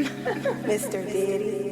Mr. Deity.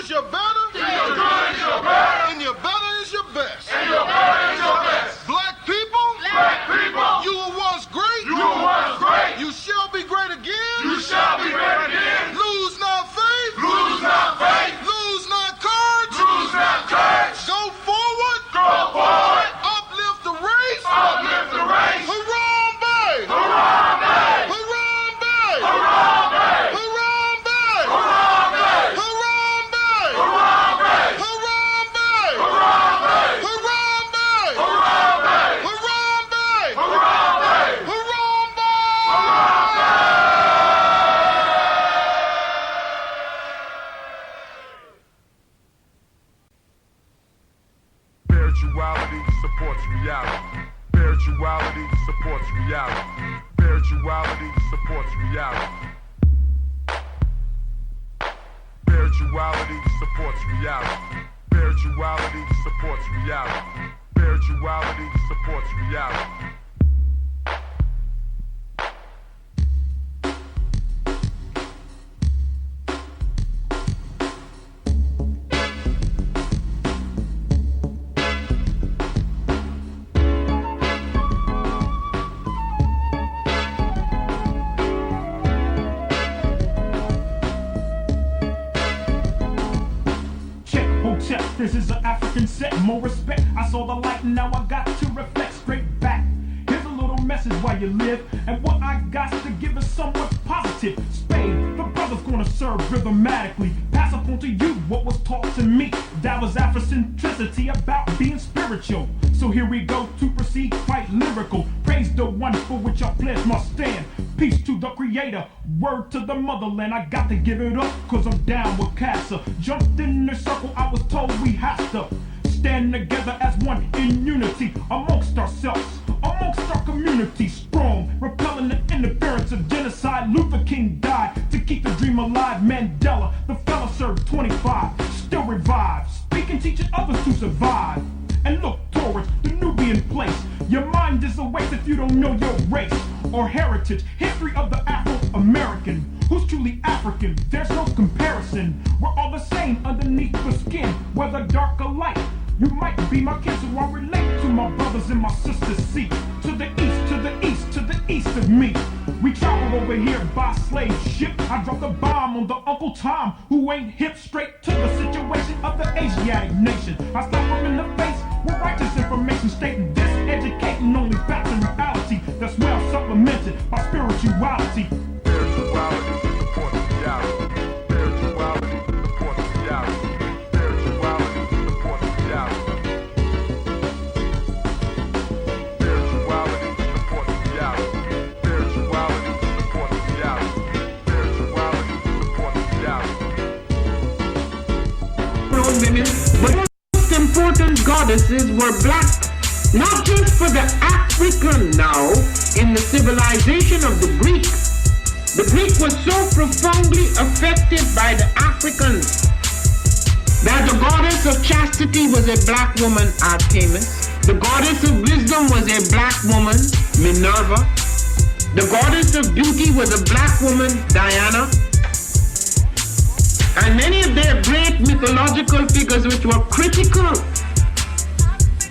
is your better. Till your good is your better. And your better is your best. And your better is your best. Black people. Black people. You were once great. You were once great. You shall be great again. You shall be great again. Lose not faith. Lose not faith. Lose not courage. Lose not courage. Go forward. Go forward. Uplift the race. Uplift the race. Harambe. Harambe. Harambe. Harambe. Harambe. Harambe. Harambe. Harambe. Harambe. Harambe. Harambe. Harambe. Harambe. Harambe. Spirituality supports reality. Spirituality supports reality. Spirituality supports reality. Spirituality supports reality. Spirituality supports reality. Spirituality supports reality. This is an African set, more respect. I saw the light and now I got to reflect straight back. Here's a little message while you live, and what I got to give is somewhat positive. Spade, the brother's gonna serve rhythmatically. Pass up on to you what was taught to me. That was Afrocentricity about being spiritual. So here we go to proceed quite lyrical. Praise the one for which our pledge must stand. Peace to the creator, word to the motherland. I got to give it up, cause I'm down with Casa. Jumped in the circle, I was told we have to stand together as one in unity. Amongst ourselves, amongst our community. Strong, repelling the interference of genocide. Luther King died to keep the dream alive. Mandela, the fella served 25, still revived. Speaking, teaching others to survive. And look towards the Nubian place. Your mind is a waste if you don't know your race or heritage. History of the Afro-American. Who's truly African? There's no comparison. We're all the same underneath the skin, whether dark or light. You might be my kin, so I relate to my brothers and my sisters. See, to the east, to the east, to the east of me. We travel over here by slave ship. I dropped a bomb on the Uncle Tom, who ain't hip. Straight to the situation of the Asiatic nation. I slap him in the face with righteous information, stating this, educating only facts and reality. That's well supplemented by spirituality. Spirituality supports reality. Spirituality supports reality. Spirituality supports reality. Spirituality supports reality. Spirituality supports reality. Spirituality supports reality. Known women, but most important goddesses were black. Not just for the African now, in the civilization of the Greek. The Greek was so profoundly affected by the Africans that the goddess of chastity was a black woman, Artemis. The goddess of wisdom was a black woman, Minerva. The goddess of beauty was a black woman, Diana. And many of their great mythological figures which were critical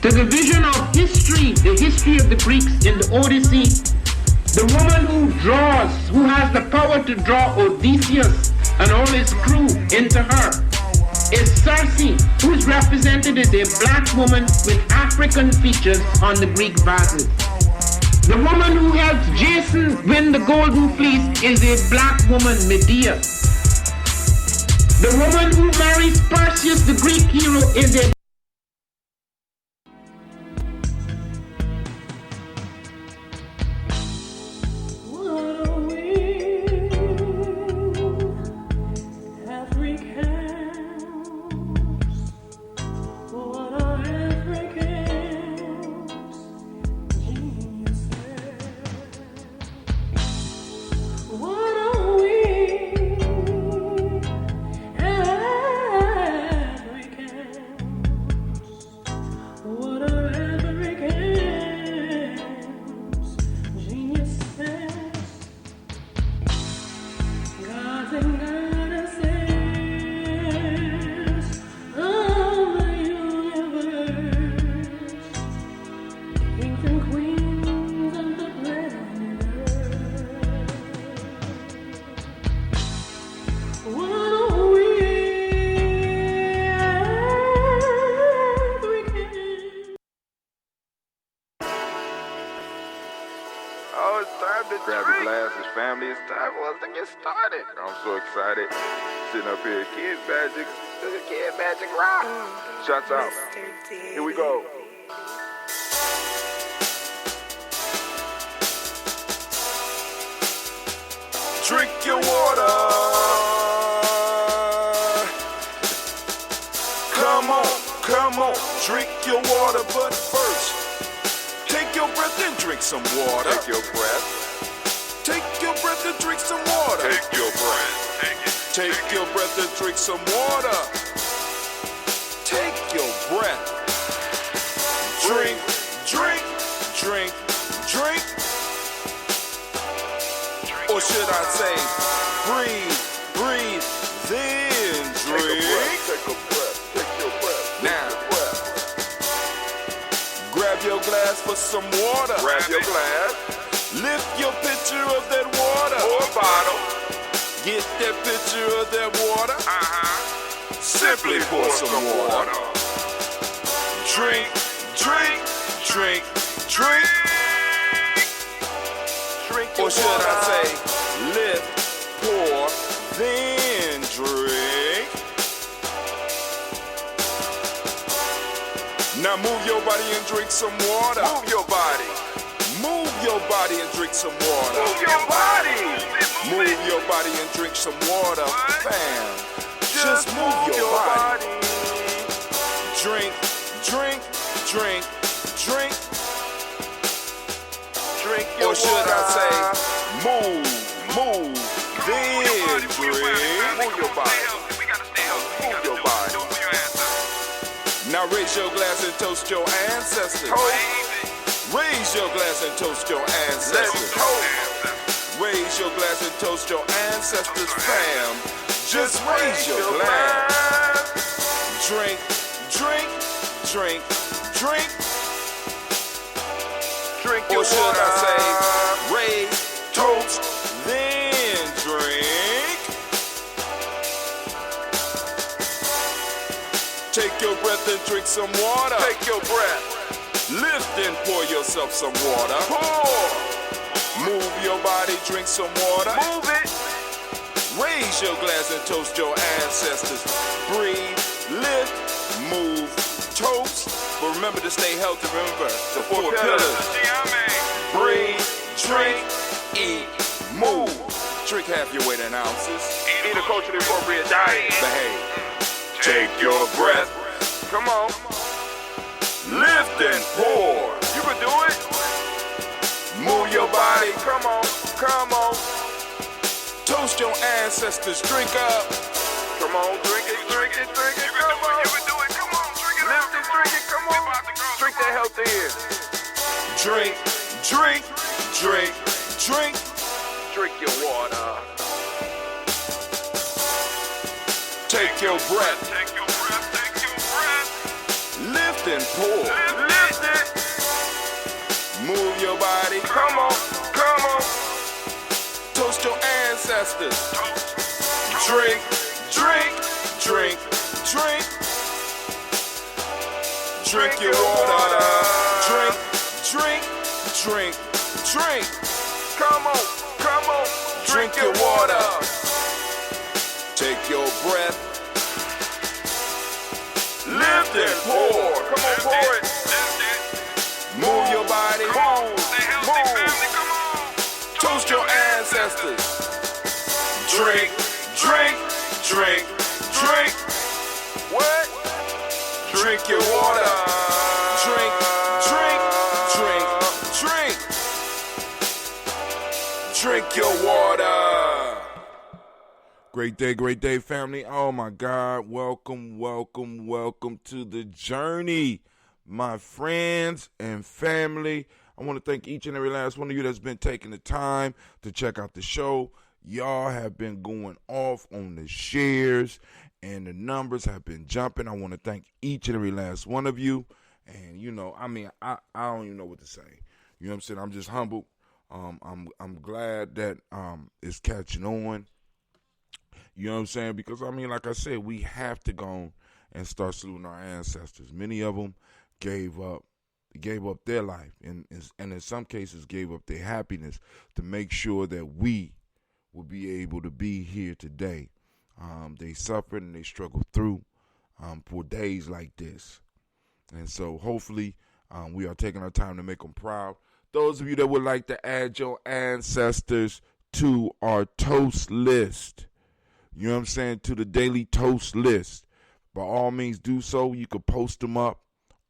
to the vision of history, the history of the Greeks in the Odyssey. The woman who draws, who has the power to draw Odysseus and all his crew into her, is Circe, who is represented as a black woman with African features on the Greek vases. The woman who helps Jason win the Golden Fleece is a black woman, Medea. The woman who marries Perseus, the Greek hero, is a get started. I'm so excited. Sitting up here, Kid Magic Rock. Shouts out. Here we go. Drink your water. Come on, drink your water, but first, take your breath and drink some water. Take your breath. Take your breath and drink some water. Take your breath. Take your breath and drink some water. Take your breath. Drink. Or should I say, breathe, then drink. Take a breath. Now, grab your glass for some water. Grab your glass. Lift your pitcher of that water. Or bottle. Get that pitcher of that water. Simply pour some water. Drink. Or should I say, lift, pour, then drink. Now move your body and drink some water. Move your body and drink some water. Move your body and drink some water. Fam, just move your body. Drink. Or should I say, move, then drink. Move your body. Now raise your glass and toast your ancestors. Raise your glass and toast your ancestors. Raise your glass and toast your ancestors, fam. Just raise your glass. Drink. Or should I say, raise, toast, then drink. Take your breath and drink some water. Take your breath. Lift and pour yourself some water. Pour. Move your body, drink some water. Move it. Raise your glass and toast your ancestors. Breathe, lift, move, toast. But remember to stay healthy. Remember the four pillars. Breathe, drink, eat, move. Drink half your weight in ounces. Eat a culturally appropriate diet. Behave. Take your breath. Come on. Lift and pour. You can do it. Move your body. Come on. Toast your ancestors. Drink up. Come on. Drink it. Come on. You can do it. Come on. Drink it. Lift and drink it. Come on. Drink that healthy air. Drink. Drink your water. Take your breath. Lift and pour. Lift it. Move your body. Come on. Toast your ancestors. Drink. Drink your water. Drink. Come on. Drink your water. Take your breath. Lift and pour. Come on, pour it. Move your body. Move. Toast your ancestors. Drink. What? Drink your water. Drink. Drink your water. Great day, family. Oh my God. Welcome to the journey, my friends and family. I want to thank each and every last one of you that's been taking the time to check out the show. Y'all have been going off on the shares and the numbers have been jumping. I want to thank each and every last one of you. And I don't even know what to say. You know what I'm saying? I'm just humbled. I'm glad that it's catching on. You know what I'm saying? Because like I said, we have to go and start saluting our ancestors. Many of them gave up their life, and in some cases gave up their happiness to make sure that we would be able to be here today. They suffered and they struggled through for days like this. And so hopefully we are taking our time to make them proud. Those of you that would like to add your ancestors to our toast list, you know what I'm saying, to the daily toast list, by all means do so. You could post them up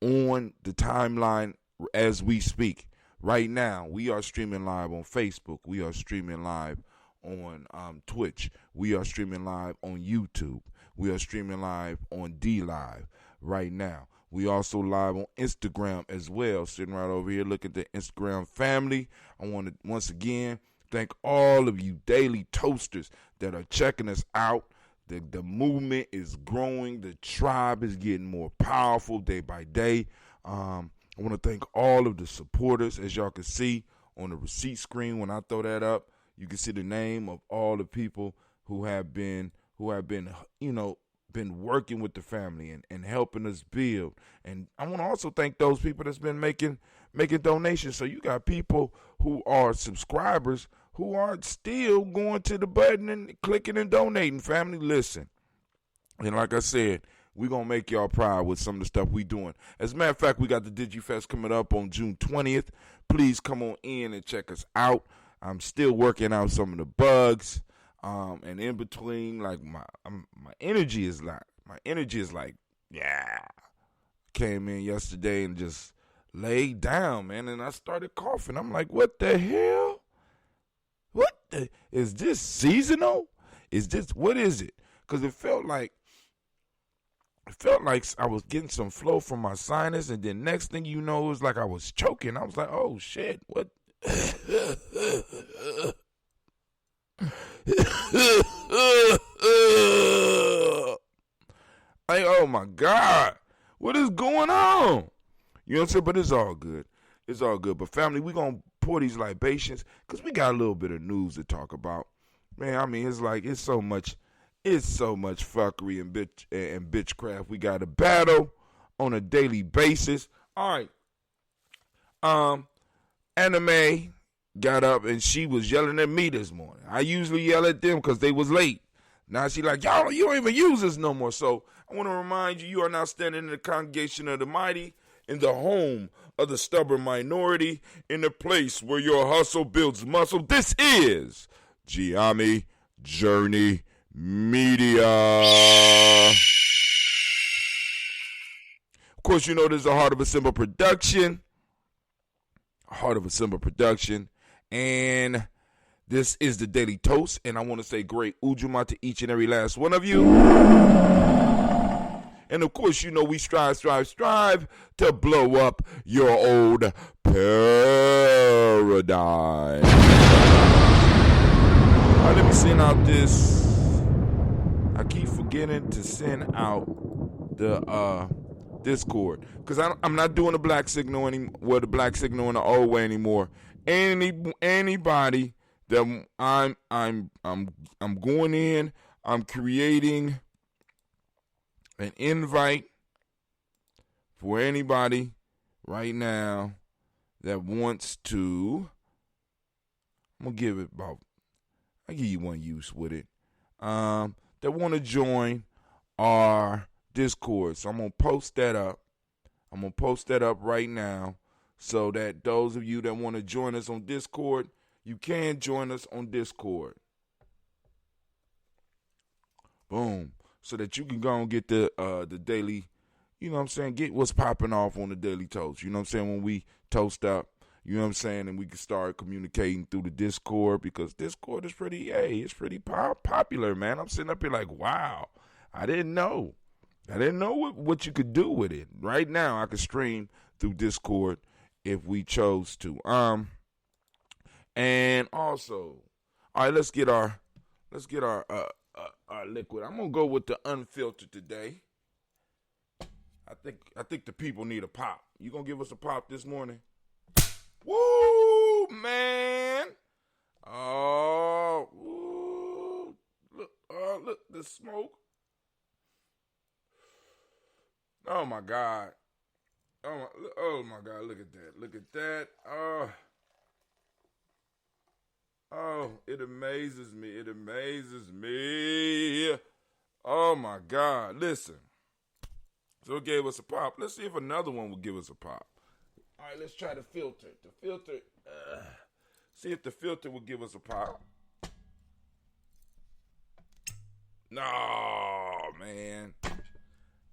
on the timeline as we speak. Right now, we are streaming live on Facebook. We are streaming live on Twitch. We are streaming live on YouTube. We are streaming live on D-Live right now. We also live on Instagram as well. Sitting right over here, look at the Instagram family. I want to once again thank all of you daily toasters that are checking us out. The movement is growing. The tribe is getting more powerful day by day. I want to thank all of the supporters. As y'all can see on the receipt screen, when I throw that up, you can see the name of all the people who have been been working with the family and helping us build. And I want to also thank those people that's been making donations. So you got people who are subscribers who are still going to the button and clicking and donating. Family, listen. And like I said, we're going to make y'all proud with some of the stuff we doing. As a matter of fact, we got the DigiFest coming up on June 20th. Please come on in and check us out. I'm still working out some of the bugs. And in between, like my energy is like, yeah. Came in yesterday and just laid down, man, and I started coughing. I'm like, what the hell? Is this seasonal? What is it? Because it felt like I was getting some flow from my sinus, and then next thing you know, it was like I was choking. I was like, oh shit, what? Like, oh my God, what is going on? You know what I'm saying? But it's all good. It's all good. But family, we're going to pour these libations because we got a little bit of news to talk about. Man, I mean, it's so much fuckery and bitchcraft. We got to battle on a daily basis. All right. Anime got up and she was yelling at me this morning. I usually yell at them because they was late. Now she like, y'all, you don't even use this no more. So I want to remind you, you are now standing in the congregation of the mighty, in the home of the stubborn minority, in the place where your hustle builds muscle. This is Gye-Nyame Journey Media. Of course, you know this is a Heart of a Simple production. Heart of a Simple production. And this is the Daily Toast. And I want to say great Ujamaa to each and every last one of you. And of course, you know we strive to blow up your old paradigm. All right, let me send out this. I keep forgetting to send out the Discord because I'm not doing the black signal anymore. The black signal in the old way anymore. Anybody that I'm going in. I'm creating an invite for anybody right now that wants to. I'll give you one use with it. That want to join our Discord. So I'm going to post that up. Right now so that those of you that want to join us on Discord, you can join us on Discord. Boom. So that you can go and get the daily, you know what I'm saying, get what's popping off on the Daily Toast. You know what I'm saying, when we toast up, you know what I'm saying, and we can start communicating through the Discord because Discord is it's pretty popular, man. I'm sitting up here like, wow, I didn't know what you could do with it. Right now, I can stream through Discord if we chose to. And also, all right, let's get our liquid. I'm gonna go with the unfiltered today. I think the people need a pop. You gonna give us a pop this morning? Woo, man! Oh, woo. Look, the smoke. Oh my God! Oh my God! Look at that! Oh, it amazes me. It amazes me. Oh my God. Listen. So it gave us a pop. Let's see if another one will give us a pop. All right, let's try the filter. The filter. See if the filter will give us a pop. No, man.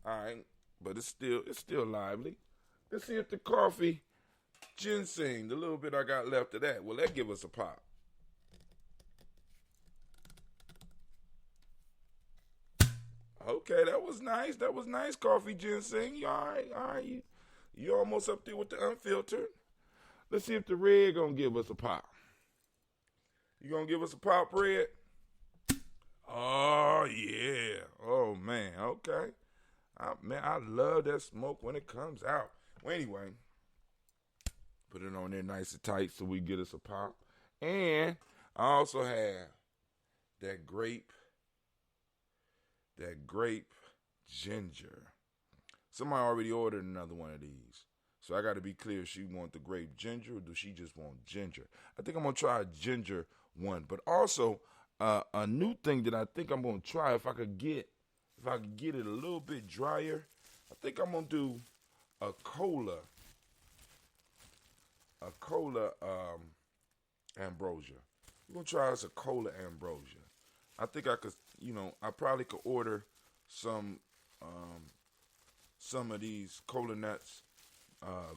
All right, but it's still lively. Let's see if the coffee ginseng, the little bit I got left of that, will that give us a pop? Okay, that was nice. That was nice, coffee ginseng. You all right? All right. You almost up there with the unfiltered. Let's see if the red gonna give us a pop. You gonna give us a pop, red? Oh yeah. Oh man. Okay. Man, I love that smoke when it comes out. Well, anyway, put it on there nice and tight so we get us a pop. And I also have that grape ginger. Somebody already ordered another one of these. So I got to be clear if she want the grape ginger or does she just want ginger. I think I'm going to try a ginger one. But also a new thing that I think I'm going to try if I could get it a little bit drier. I think I'm going to do a cola ambrosia. We're going to try this a cola ambrosia. I think I could, I probably could order some of these cola nuts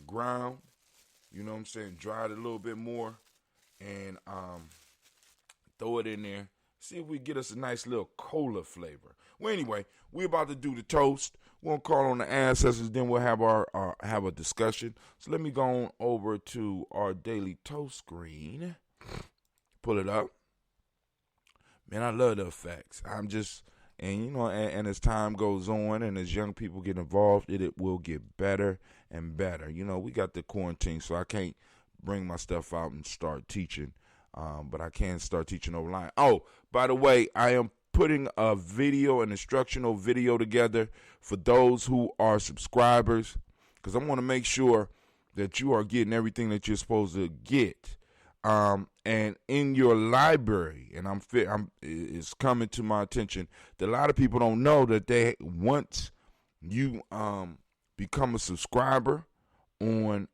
ground, dried a little bit more and throw it in there. See if we get us a nice little cola flavor. Well, anyway, we're about to do the toast. We're going to call on the ancestors, then we'll have have a discussion. So let me go on over to our daily toast screen. Pull it up. Man, I love the effects. And as time goes on and as young people get involved, it will get better and better. We got the quarantine, so I can't bring my stuff out and start teaching. But I can start teaching online. Oh, by the way, I am putting an instructional video together for those who are subscribers because I want to make sure that you are getting everything that you're supposed to get. And in your library, and it's coming to my attention that a lot of people don't know that once you become a subscriber on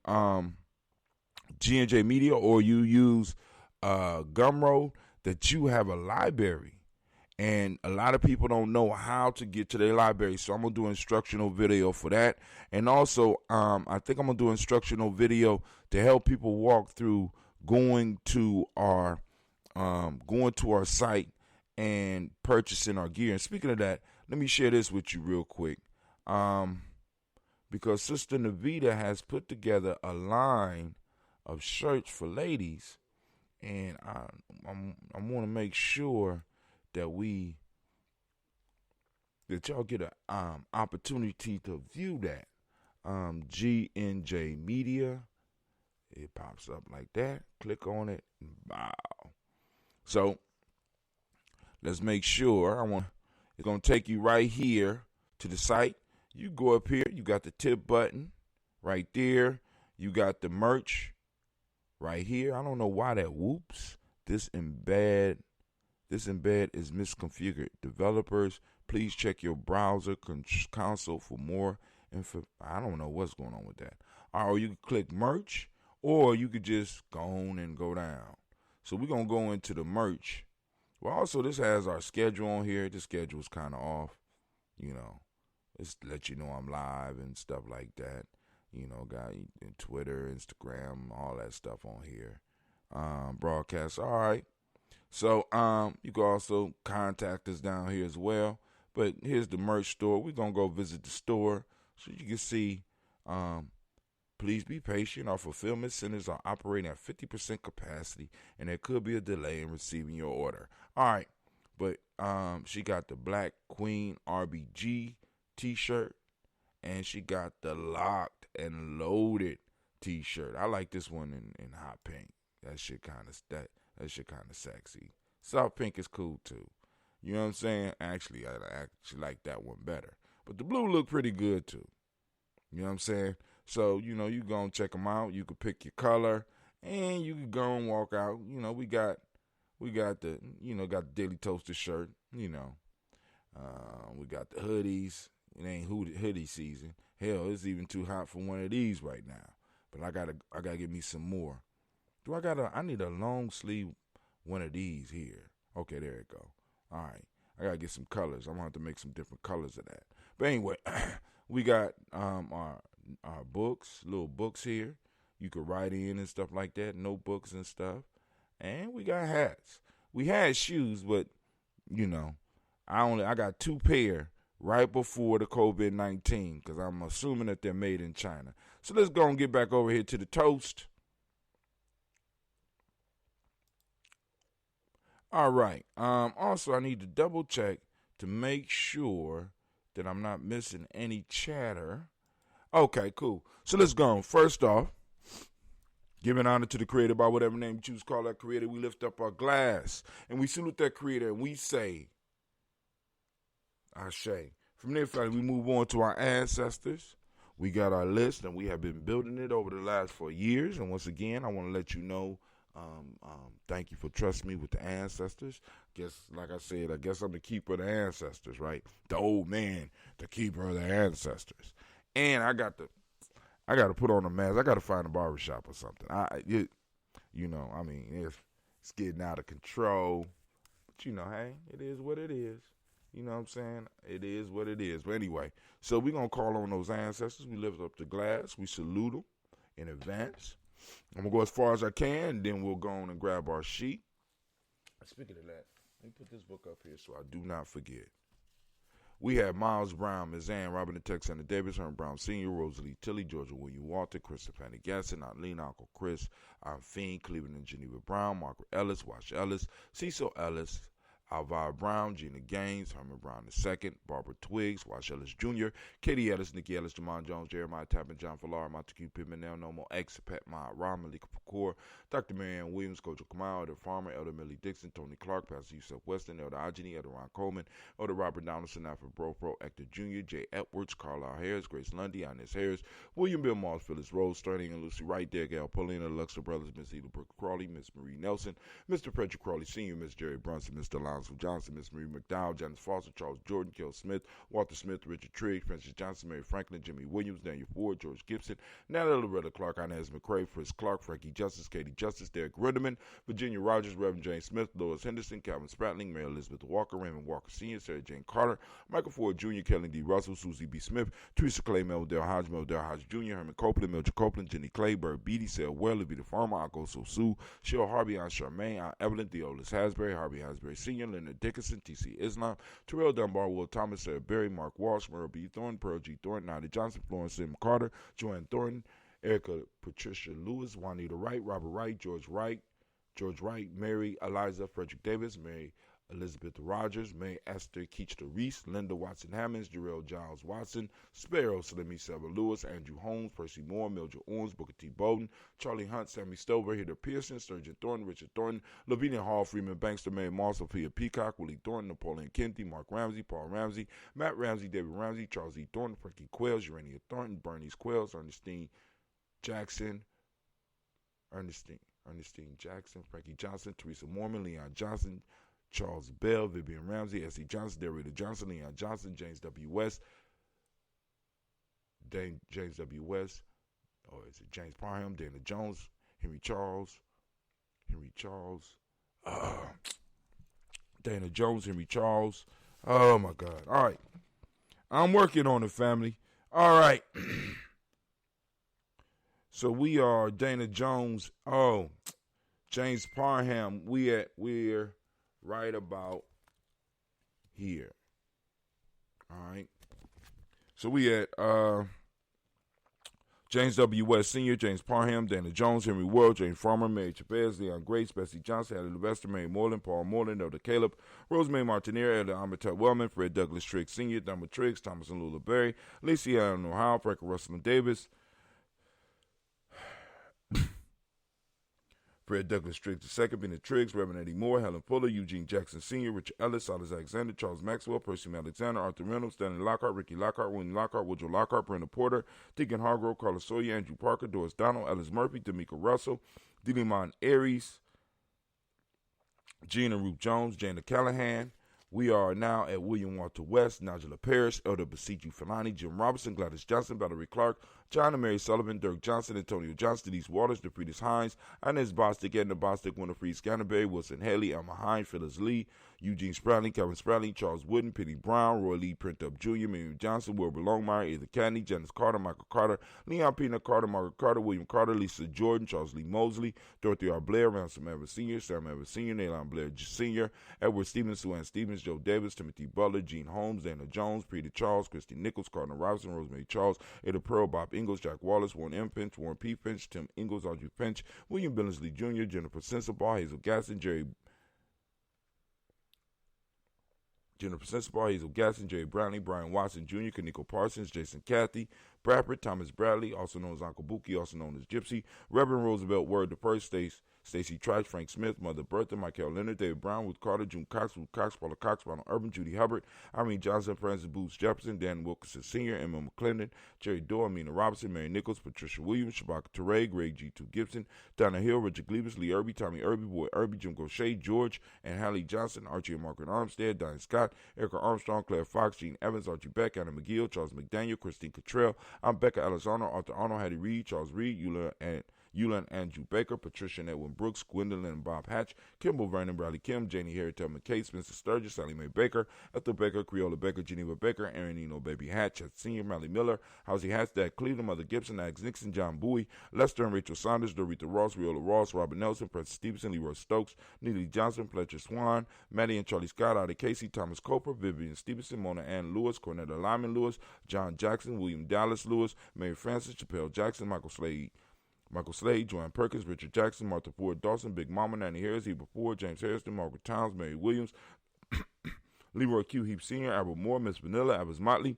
G&J Media or you use Gumroad, that you have a library. And a lot of people don't know how to get to their library. So I'm going to do an instructional video for that. And also, I think I'm going to do an instructional video to help people walk through going to our site and purchasing our gear. And speaking of that, let me share this with you real quick. Because Sister Navita has put together a line of shirts for ladies. And I want to make sure that y'all get an opportunity to view that. G&J Media. It pops up like that. Click on it. Wow. So let's make sure. It's going to take you right here to the site. You go up here. You got the tip button right there. You got the merch right here. I don't know why that whoops. This embed is misconfigured. Developers, please check your browser console for more info. I don't know what's going on with that. Or you can click merch, or you could just go on and go down. So we're going to go into the merch. Well, also, this has our schedule on here. The schedule's kind of off. It's to let you know I'm live and stuff like that. Got Twitter, Instagram, all that stuff on here. Broadcast, all right. So you can also contact us down here as well. But here's the merch store. We're going to go visit the store so you can see. Please be patient. Our fulfillment centers are operating at 50% capacity, and there could be a delay in receiving your order. All right. But she got the Black Queen RBG t-shirt, and she got the Locked and Loaded t-shirt. I like this one in hot pink. That shit kind of sexy. Soft pink is cool too. You know what I'm saying? Actually, I actually like that one better. But the blue look pretty good too. You know what I'm saying? So, you go and check them out. You can pick your color and you can go and walk out. We got We got the Daily Toaster shirt. We got the hoodies. It ain't hoodie season. Hell, it's even too hot for one of these right now. But I gotta get me some more. I need a long sleeve one of these here. Okay, there it go. All right. I gotta get some colors. I'm gonna have to make some different colors of that. But anyway, we got our books, little books here. You could write in and stuff like that, notebooks and stuff. And we got hats. We had shoes, but I got 2 pair right before the COVID-19 because I'm assuming that they're made in China. So let's go and get back over here to the toast. All right. Also, I need to double check to make sure that I'm not missing any chatter. Okay, cool. So let's go on. First off, giving honor to the creator by whatever name you choose to call that creator. We lift up our glass and we salute that creator and we say, Ashe. From there, family, we move on to our ancestors. We got our list and we have been building it over the last 4 years. And once again, I want to let you know, thank you for trusting me with the ancestors. Like I said, I guess I'm the keeper of the ancestors, right? The old man, the keeper of the ancestors. And I got to put on a mask. I got to find a barbershop or something. It's getting out of control. But hey, it is what it is. You know what I'm saying? It is what it is. But anyway, so we're going to call on those ancestors. We lift up the glass. We salute them in advance. I'm going to go as far as I can, and then we'll go on and grab our sheet. Speaking of that, let me put this book up here so I do not forget. We have Miles Brown, Ms. Ann, Robin the Texan, Davis, Herman Brown Sr., Rosalie Tilley, Georgia William Walter, Christopher Fanny Gasson, Eileen, Uncle Chris, Fiend, Cleveland and Geneva Brown, Margaret Ellis, Wash Ellis, Cecil Ellis, Alvira Brown, Gina Gaines, Herman Brown II, Barbara Twiggs, Wash Ellis Jr., Katie Ellis, Nikki Ellis, Jamon Jones, Jeremiah Tappan, John Fallar, Montague Pittman, Nell Nomo, X, Pat Ma, Ron, Malika Pakur, Dr. Marianne Williams, Coach Kamal, Elder Farmer, Elder Millie Dixon, Tony Clark, Pastor Yusuf Weston, Elder Ajani, Elder Ron Coleman, Elder Robert Donaldson, Alfred Bropro, Hector Jr., Jay Edwards, Carlisle Harris, Grace Lundy, Inez Harris, William Bill Moss, Phyllis Rose, Sterling and Lucy Wright, Derek L. Paulina, Luxor Brothers, Miss Eda Brooke Crawley, Miss Marie Nelson, Mr. Frederick Crawley Sr., Miss Jerry Brunson, Mr. Alonzo Johnson, Miss Marie McDowell, Janice Foster, Charles Jordan, Kel Smith, Walter Smith, Richard Trigg, Francis Johnson, Mary Franklin, Jimmy Williams, Daniel Ford, George Gibson, Natalie Loretta Clark, Inez McCrae, Fritz Clark, Frankie Justice, Katie Justice, Derek Ritterman, Virginia Rogers, Reverend James Smith, Lois Henderson, Calvin Spratling, Mary Elizabeth Walker, Raymond Walker Sr., Sarah Jane Carter, Michael Ford Jr., Kelly D. Russell, Susie B. Smith, Teresa Clay, Meldale Hodge Jr., Herman Copeland, Mildred Copeland, Jenny Clay, Bird Beatty, Sarah Well, Libby the Farmer, Akko So Sue, Cheryl Harvey, Aunt Charmaine, Aunt Evelyn, Theolis Hasbury, Harvey Hasbury Sr., Leonard Dickinson, T.C. Islam, Terrell Dunbar, Will Thomas, Sarah Berry, Mark Walsh, Merle B. Thornton, Pearl G. Thornton, Nadia Johnson, Florence M. Carter, Joanne Thornton, Erica Patricia Lewis, Juanita Wright, Robert Wright, George Wright, Mary Eliza Frederick Davis, Mary Elizabeth Rogers, May Esther Keachta Reese, Linda Watson Hammonds, Jarrell Giles Watson, Sparrow Salemi Sarah Lewis, Andrew Holmes, Percy Moore, Mildred Owens, Booker T. Bowden, Charlie Hunt, Sammy Stover, Heather Pearson, Sturgeon Thornton, Richard Thornton, Lavinia Hall, Freeman Bankster, Mary Moss, Sophia Peacock, Willie Thornton, Napoleon Kennedy, Mark Ramsey, Paul Ramsey, Matt Ramsey, David Ramsey, Charles E. Thornton, Frankie Quails, Urania Thornton, Bernice Quails, Ernestine Jackson, Frankie Johnson, Teresa Mormon, Leon Johnson, Charles Bell, Vivian Ramsey, S.E. Johnson, Derrida Johnson, Leon Johnson, James W. West, or is it James Parham, Dana Jones, Henry Charles, Dana Jones, Henry Charles. Oh, my God. All right. I'm working on it, family. All right. So we are Dana Jones. Oh, James Parham. We're right about here. All right. So we at James W. West Sr., James Parham, Dana Jones, Henry World, James Farmer, Mary Chavez, Leon Grace, Bessie Johnson, Elder Levester, Mary Moreland, Paul Moreland, Elder Caleb, Rosemary Martinier, Elder Amateur Wellman, Fred Douglas Triggs Sr., Thelma Triggs, Thomas and Lula Berry, Lacey Allen Ohio, Frank Russell and Davis, Fred Douglas Triggs II, Bennett Triggs, Reverend Eddie Moore, Helen Fuller, Eugene Jackson Sr., Richard Ellis, Silas Alexander, Charles Maxwell, Percy Alexander, Arthur Reynolds, Stanley Lockhart, Ricky Lockhart, William Lockhart, Woodrow Lockhart, Brenda Porter, Deacon Hargrove, Carlos Sawyer, Andrew Parker, Doris Donald, Ellis Murphy, D'Amico Russell, Dilimon Aries, Gina Ruth Jones, Jana Callahan. We are now at William Walter West, Nigella Parrish, Elder Basitu Filani, Jim Robinson, Gladys Johnson, Valerie Clark, John and Mary Sullivan, Dirk Johnson, Antonio Johnston, Denise Waters, DeFritis Hines, Inez Bostic, Edna Bostic, Winifred Scanterbury, Wilson Haley, Alma Hines, Phyllis Lee, Eugene Spradley, Kevin Spradley, Charles Wooden, Penny Brown, Roy Lee Printup Jr., Miriam Johnson, Wilbur Longmire, Either Candy, Janice Carter, Michael Carter, Leon Pena Carter, Margaret Carter, William Carter, Lisa Jordan, Charles Lee Mosley, Dorothy R. Blair, Ransom Evans Sr., Sam Evans Sr., Nalon Blair Sr., Edward Stevens, Sue Ann Stevens, Joe Davis, Timothy Butler, Gene Holmes, Dana Jones, Peter Charles, Christy Nichols, Cardinal Robinson, Rosemary Charles, Ada Pearl, Bob Ingalls, Jack Wallace, Warren M. Finch, Warren P. Finch, Tim Ingalls, Audrey Finch, William Billingsley Jr., Jennifer Sensabaugh, Hazel Gaston, Jerry Brownlee, Brian Watson Jr., Kaniko Parsons, Jason Cathy, Bradford, Thomas Bradley, also known as Uncle Buki, also known as Gypsy, Reverend Roosevelt Word the First, Stacey Trice, Frank Smith, Mother Bertha, Michael Leonard, David Brown, Ruth Carter, June Cox, Ruth Cox, Paula Cox, Ronald Urban, Judy Hubbard, Irene Johnson, Francis Booth Jefferson, Dan Wilkinson Sr., Emma McClendon, Jerry Dorr, Amina Robinson, Mary Nichols, Patricia Williams, Shabaka Teray, Greg G2 Gibson, Donna Hill, Richard Glebus, Lee Irby, Tommy Irby, Boy Irby, Jim Gaucher, George and Hallie Johnson, Archie and Margaret Armstead, Diane Scott, Erica Armstrong, Claire Fox, Gene Evans, Archie Beck, Anna McGill, Charles McDaniel, Christine Cottrell, I'm Becca Alexander, Arthur Arnold, Hattie Reed, Charles Reed, Eula and Andrew Baker, Patricia and Edwin Brooks, Gwendolyn and Bob Hatch, Kimball Vernon, Bradley Kim, Janie Harry Tubman McKay, Spencer Sturgis, Sally Mae Baker, Ethel Baker, Creola Baker, Geneva Baker, Aaron Eno Baby Hatch, Senior, Mally Miller, Housie Hatch, Dad Cleveland, Mother Gibson, Alex Nixon, John Bowie, Lester and Rachel Saunders, Dorita Ross, Riola Ross, Robert Nelson, Francis Stevenson, Leroy Stokes, Neely Johnson, Fletcher Swan, Maddie and Charlie Scott, Ida Casey, Thomas Coper, Vivian Stevenson, Mona Ann Lewis, Cornetta Lyman Lewis, John Jackson, William Dallas Lewis, Mary Francis, Chappelle Jackson, Michael Slade, Joanne Perkins, Richard Jackson, Martha Ford Dawson, Big Mama, Nanny Harris, Eva Ford, James Harrison, Margaret Towns, Mary Williams, Leroy Q. Heap Sr., Albert Moore, Miss Vanilla, Abbas Motley,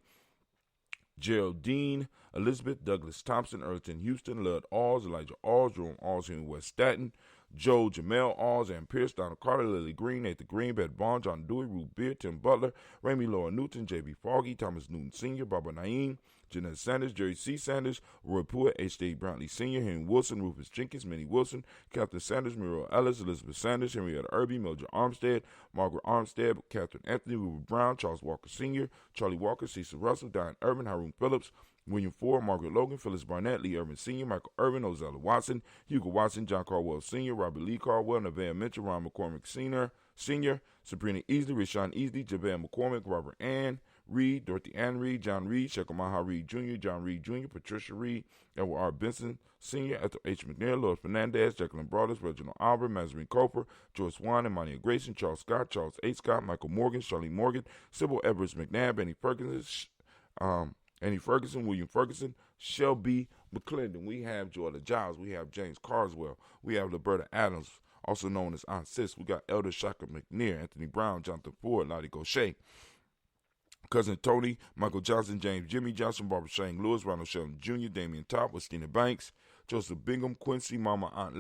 Geraldine, Elizabeth, Douglas Thompson, Earlton Houston, Lud Alls, Elijah Alls, Jerome Alls, Henry West Staten, Joe Jamel Alls, Ann Pierce, Donald Carter, Lily Green, Nathan Green, Beth Bond, John Dewey, Ruth Beard, Tim Butler, Ramey Laura Newton, J.B. Foggy, Thomas Newton Sr., Barbara Naeem, Jeanette Sanders, Jerry C. Sanders, Roy Pruitt, H.D. Brantley Sr., Henry Wilson, Rufus Jenkins, Minnie Wilson, Captain Sanders, Muriel Ellis, Elizabeth Sanders, Henrietta Irby, Mildred Armstead, Margaret Armstead, Catherine Anthony, Rupert Brown, Charles Walker Sr., Charlie Walker, Cecil Russell, Diane Urban, Haroon Phillips, William Ford, Margaret Logan, Phyllis Barnett, Lee Irvin Sr., Michael Irvin, Ozella Watson, Hugo Watson, John Caldwell Sr., Robert Lee Caldwell, Nevaeh Mitchell, Ron McCormick Sr., Sabrina Easley, Rashawn Easley, Javale McCormick, Robert Ann Reed, Dorothy Ann Reed, John Reed, Shekamaha Reed Jr., John Reed Jr., Patricia Reed, Edward R. Benson Sr., Ethel H. McNair, Lois Fernandez, Jacqueline Broadus, Reginald Albert, Mazarine Coper, Joyce Swan, Imania Grayson, Charles Scott, Charles A. Scott, Michael Morgan, Charlie Morgan, Sybil Everest McNabb, Annie Ferguson, William Ferguson, Shelby McClendon. We have Jordan Giles. We have James Carswell. We have Liberta Adams, also known as Aunt Sis. We got Elder Shaka McNair, Anthony Brown, Jonathan Ford, Lottie Gaucher, Cousin Tony, Michael Johnson, James Jimmy Johnson, Barbara Shane Lewis, Ronald Sheldon Jr., Damian Top, Westina Banks, Joseph Bingham, Quincy, Aunt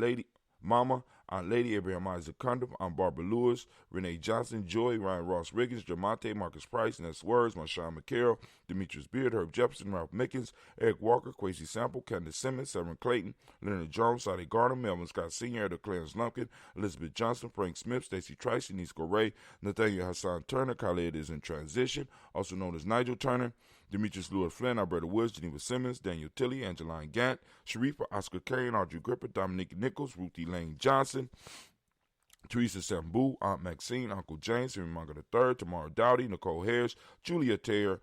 Lady, Abraham Isaac Condom, Aunt Barbara Lewis, Renee Johnson, Joy, Ryan Ross Riggins, Jamonte, Marcus Price, Ness Words, Marshawn McCarroll, Demetrius Beard, Herb Jefferson, Ralph Mickens, Eric Walker, Quasi Sample, Candace Simmons, Severn Clayton, Leonard Jones, Sadi Gardner, Melvin Scott Sr., Edda Clarence Lumpkin, Elizabeth Johnson, Frank Smith, Stacey Trice, Nisco Ray, Nathaniel Hassan Turner, Khaled is in transition, also known as Nigel Turner, Demetrius Lewis Flynn, Alberta Woods, Geneva Simmons, Daniel Tilley, Angeline Gant, Sharifa, Oscar Carrion, Audrey Gripper, Dominique Nichols, Ruthie Lane Johnson, Teresa Sambu, Aunt Maxine, Uncle James, Henry Munger III, Tamara Dowdy, Nicole Harris, Julia Taylor,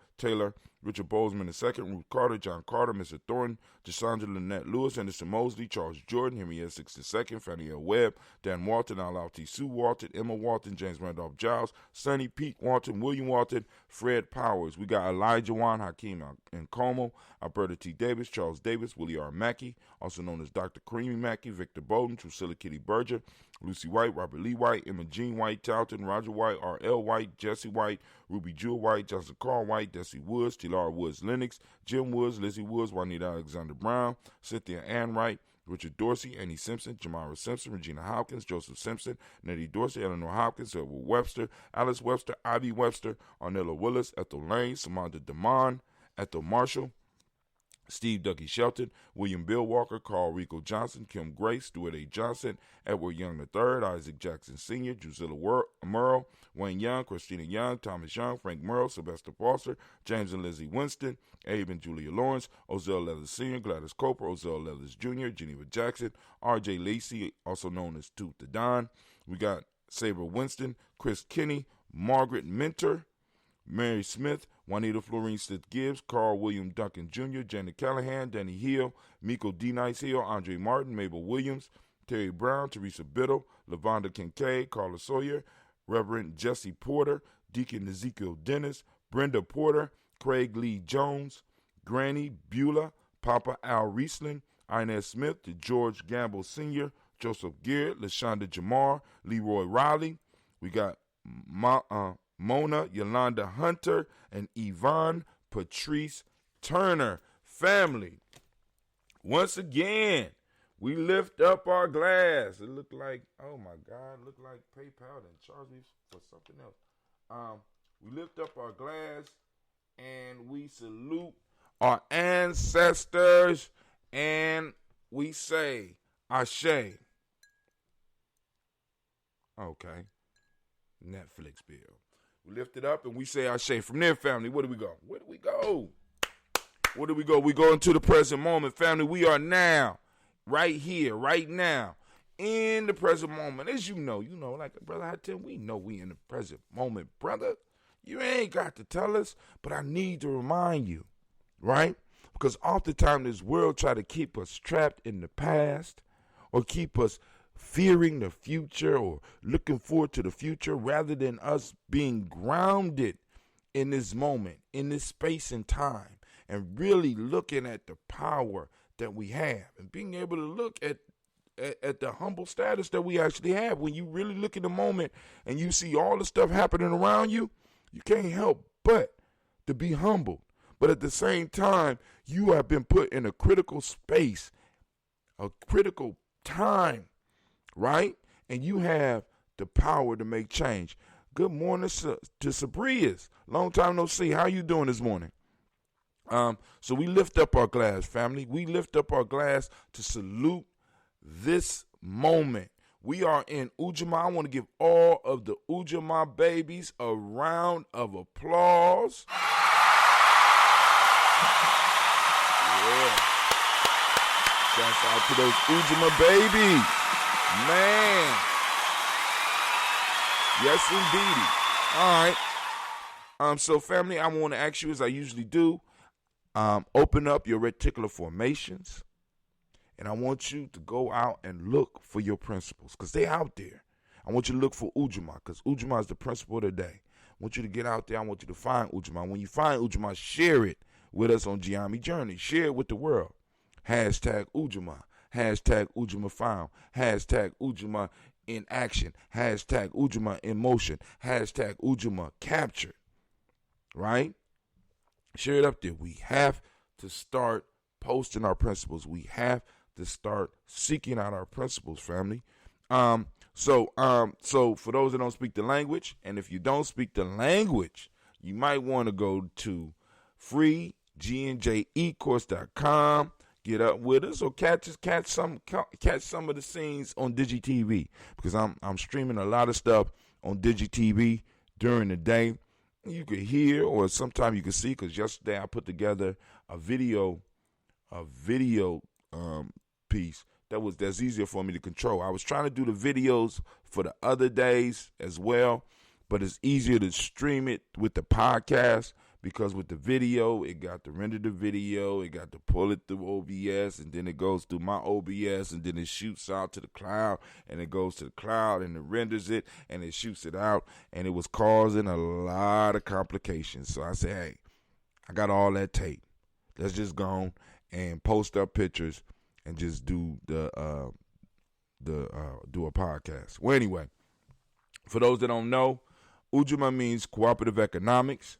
Richard Bozeman II, Ruth Carter, John Carter, Mr. Thornton, Jasandra Lynette Lewis, Anderson Mosley, Charles Jordan, Henry S. II, Fannie L. Webb, Dan Walton, Al T. Sue Walton, Emma Walton, James Randolph Giles, Sonny Pete Walton, William Walton, Fred Powers. We got Elijah Juan, Hakeem and Como, Alberta T. Davis, Charles Davis, Willie R. Mackey, also known as Dr. Creamy Mackey, Victor Bowden, Drusilla Kitty Berger, Lucy White, Robert Lee White, Emma Jean White, Talton, Roger White, R.L. White, Jesse White, Ruby Jewel White, Johnson Carl White, Desi Woods, Tilara Woods Lennox, Jim Woods, Lizzie Woods, Juanita Alexander Brown, Cynthia Ann Wright, Richard Dorsey, Annie Simpson, Jamara Simpson, Regina Hopkins, Joseph Simpson, Nettie Dorsey, Eleanor Hopkins, Edward Webster, Alice Webster, Ivy Webster, Arnella Willis, Ethel Lane, Samantha Damon, Ethel Marshall, Steve Ducky Shelton, William Bill Walker, Carl Rico Johnson, Kim Grace, Stuart A. Johnson, Edward Young III, Isaac Jackson Sr., Drusilla Merle, Wayne Young, Christina Young, Thomas Young, Frank Merle, Sylvester Foster, James and Lizzie Winston, Abe and Julia Lawrence, Ozell Leathers Sr., Gladys Coper, Ozell Leathers Jr., Geneva Jackson, R.J. Lacey, also known as Tooth the Don. We got Sabre Winston, Chris Kinney, Margaret Minter, Mary Smith, Juanita Florine Stith Gibbs, Carl William Duncan Jr., Janet Callahan, Danny Hill, Miko D. Nice Hill, Andre Martin, Mabel Williams, Terry Brown, Teresa Biddle, Lavonda Kincaid, Carla Sawyer, Reverend Jesse Porter, Deacon Ezekiel Dennis, Brenda Porter, Craig Lee Jones, Granny Beulah, Papa Al Riesling, Inez Smith, George Gamble Sr., Joseph Garrett, LaShonda Jamar, Leroy Riley. We got Mona Yolanda Hunter and Yvonne Patrice Turner. Family, once again, we lift up our glass. It looked like, oh my God, it looked like PayPal and charged me for something else. We lift up our glass and we salute our ancestors and we say, Ashe. Okay. Netflix bill. We lift it up and we say Ashe. From there, family, where do we go? Where do we go? Where do we go? We go into the present moment, family. We are now, right here, right now, in the present moment. As you know, like Brother Hatem, we know we in the present moment, brother. You ain't got to tell us, but I need to remind you, right? Because oftentimes this world try to keep us trapped in the past or keep us fearing the future or looking forward to the future rather than us being grounded in this moment, in this space and time, and really looking at the power that we have and being able to look at the humble status that we actually have. When you really look at the moment and you see all the stuff happening around you, you can't help but to be humbled. But at the same time, you have been put in a critical space, a critical time, right? And you have the power to make change. Good morning to Sabrias. Long time no see. How you doing this morning? So we lift up our glass, family. We lift up our glass to salute this moment. We are in Ujamaa. I want to give all of the Ujamaa babies a round of applause. Yeah. Shouts out to those Ujamaa babies. Man. Yes, indeedy. All right. So, family, I want to ask you, as I usually do, open up your reticular formations. And I want you to go out and look for your principles because they're out there. I want you to look for Ujamaa because Ujamaa is the principle of the day. I want you to get out there. I want you to find Ujamaa. When you find Ujamaa, share it with us on Gye-Nyame Journey. Share it with the world. Hashtag Ujamaa. Hashtag Ujamaa found. Hashtag Ujamaa in action. Hashtag Ujamaa in motion. Hashtag Ujamaa captured. Right? Share it up there. We have to start posting our principles. We have to start seeking out our principles, family. So for those that don't speak the language, and if you don't speak the language, you might want to go to freegnjecourse.com. Get up with us or catch some of the scenes on DigiTV because I'm streaming a lot of stuff on DigiTV during the day. You could hear or sometimes you can see because yesterday I put together a video piece that's easier for me to control. I was trying to do the videos for the other days as well, but it's easier to stream it with the podcast because with the video, it got to render the video, it got to pull it through OBS, and then it goes through my OBS, and then it shoots out to the cloud, and it goes to the cloud, and it renders it, and it shoots it out, and it was causing a lot of complications. So I said, hey, I got all that tape. Let's just go on and post up pictures and just do do a podcast. Well, anyway, for those that don't know, Ujamaa means cooperative economics.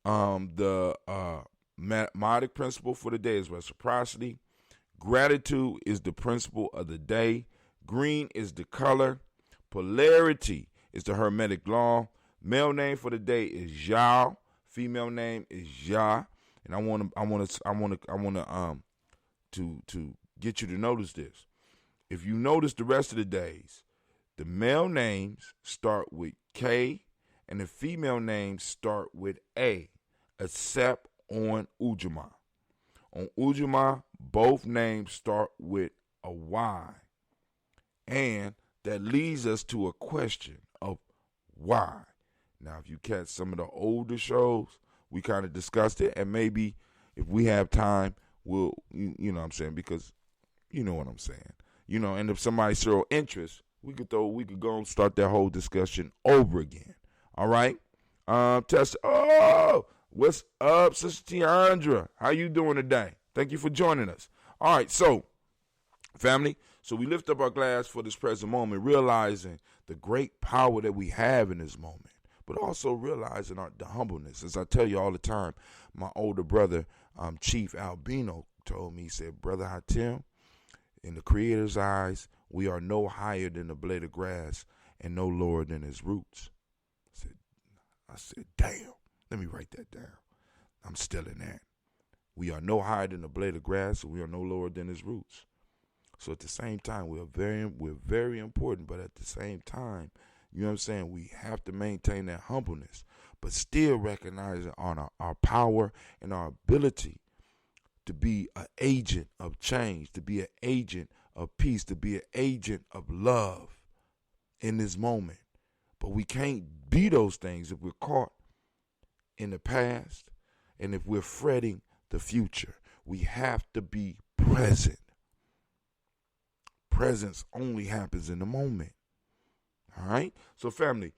The mnemonic principle for the day is reciprocity. Gratitude is the principle of the day. Green is the color. Polarity is the hermetic law. Male name for the day is Yao. Female name is Ya. And I want to get you to notice this. If you notice the rest of the days, the male names start with K and the female names start with A, except on Ujamaa. On Ujamaa, both names start with a Y. And that leads us to a question of why. Now, if you catch some of the older shows, we kind of discussed it, and maybe if we have time, we'll, you know what I'm saying, because you know what I'm saying. You know, and if somebody show interest, we could go and start that whole discussion over again. All right? Test. Oh, what's up, Sister Tiandra? How you doing today? Thank you for joining us. All right, so, family, so we lift up our glass for this present moment, realizing the great power that we have in this moment, but also realizing the humbleness. As I tell you all the time, my older brother, Chief Albino, told me, he said, Brother Hatim, in the Creator's eyes, we are no higher than the blade of grass and no lower than his roots. I said, damn, let me write that down. I'm still in that. We are no higher than the blade of grass and we are no lower than his roots. So at the same time, we're very important, but at the same time, you know what I'm saying, we have to maintain that humbleness, but still recognizing on our power and our ability to be an agent of change, to be an agent of peace, to be an agent of love in this moment. But we can't be those things if we're caught in the past and if we're fretting the future. We have to be present. Presence only happens in the moment. All right? So, family,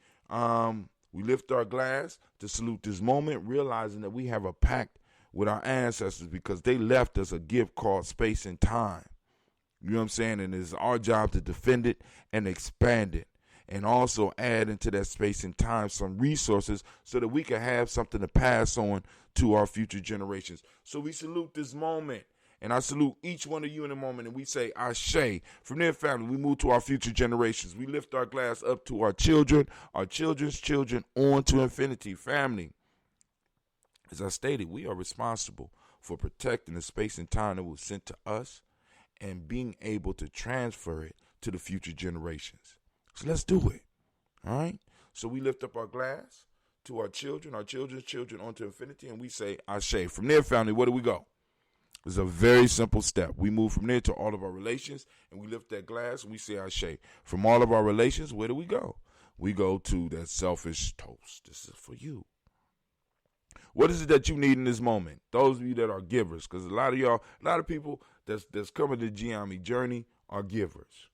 we lift our glass to salute this moment, realizing that we have a pact with our ancestors because they left us a gift called space and time. You know what I'm saying? And it's our job to defend it and expand it and also add into that space and time some resources so that we can have something to pass on to our future generations. So we salute this moment. And I salute each one of you in a moment, and we say, Ashe. From their family, we move to our future generations. We lift our glass up to our children, our children's children, on to infinity. Family, as I stated, we are responsible for protecting the space and time that was sent to us and being able to transfer it to the future generations. So let's do it, all right? So we lift up our glass to our children's children, on to infinity, and we say, Ashe. From their family, where do we go? It's a very simple step. We move from there to all of our relations, and we lift that glass, and we say Ashe. From all of our relations, where do we go? We go to that selfish toast. This is for you. What is it that you need in this moment? Those of you that are givers, because a lot of people that's coming to the Gye-Nyame journey are givers.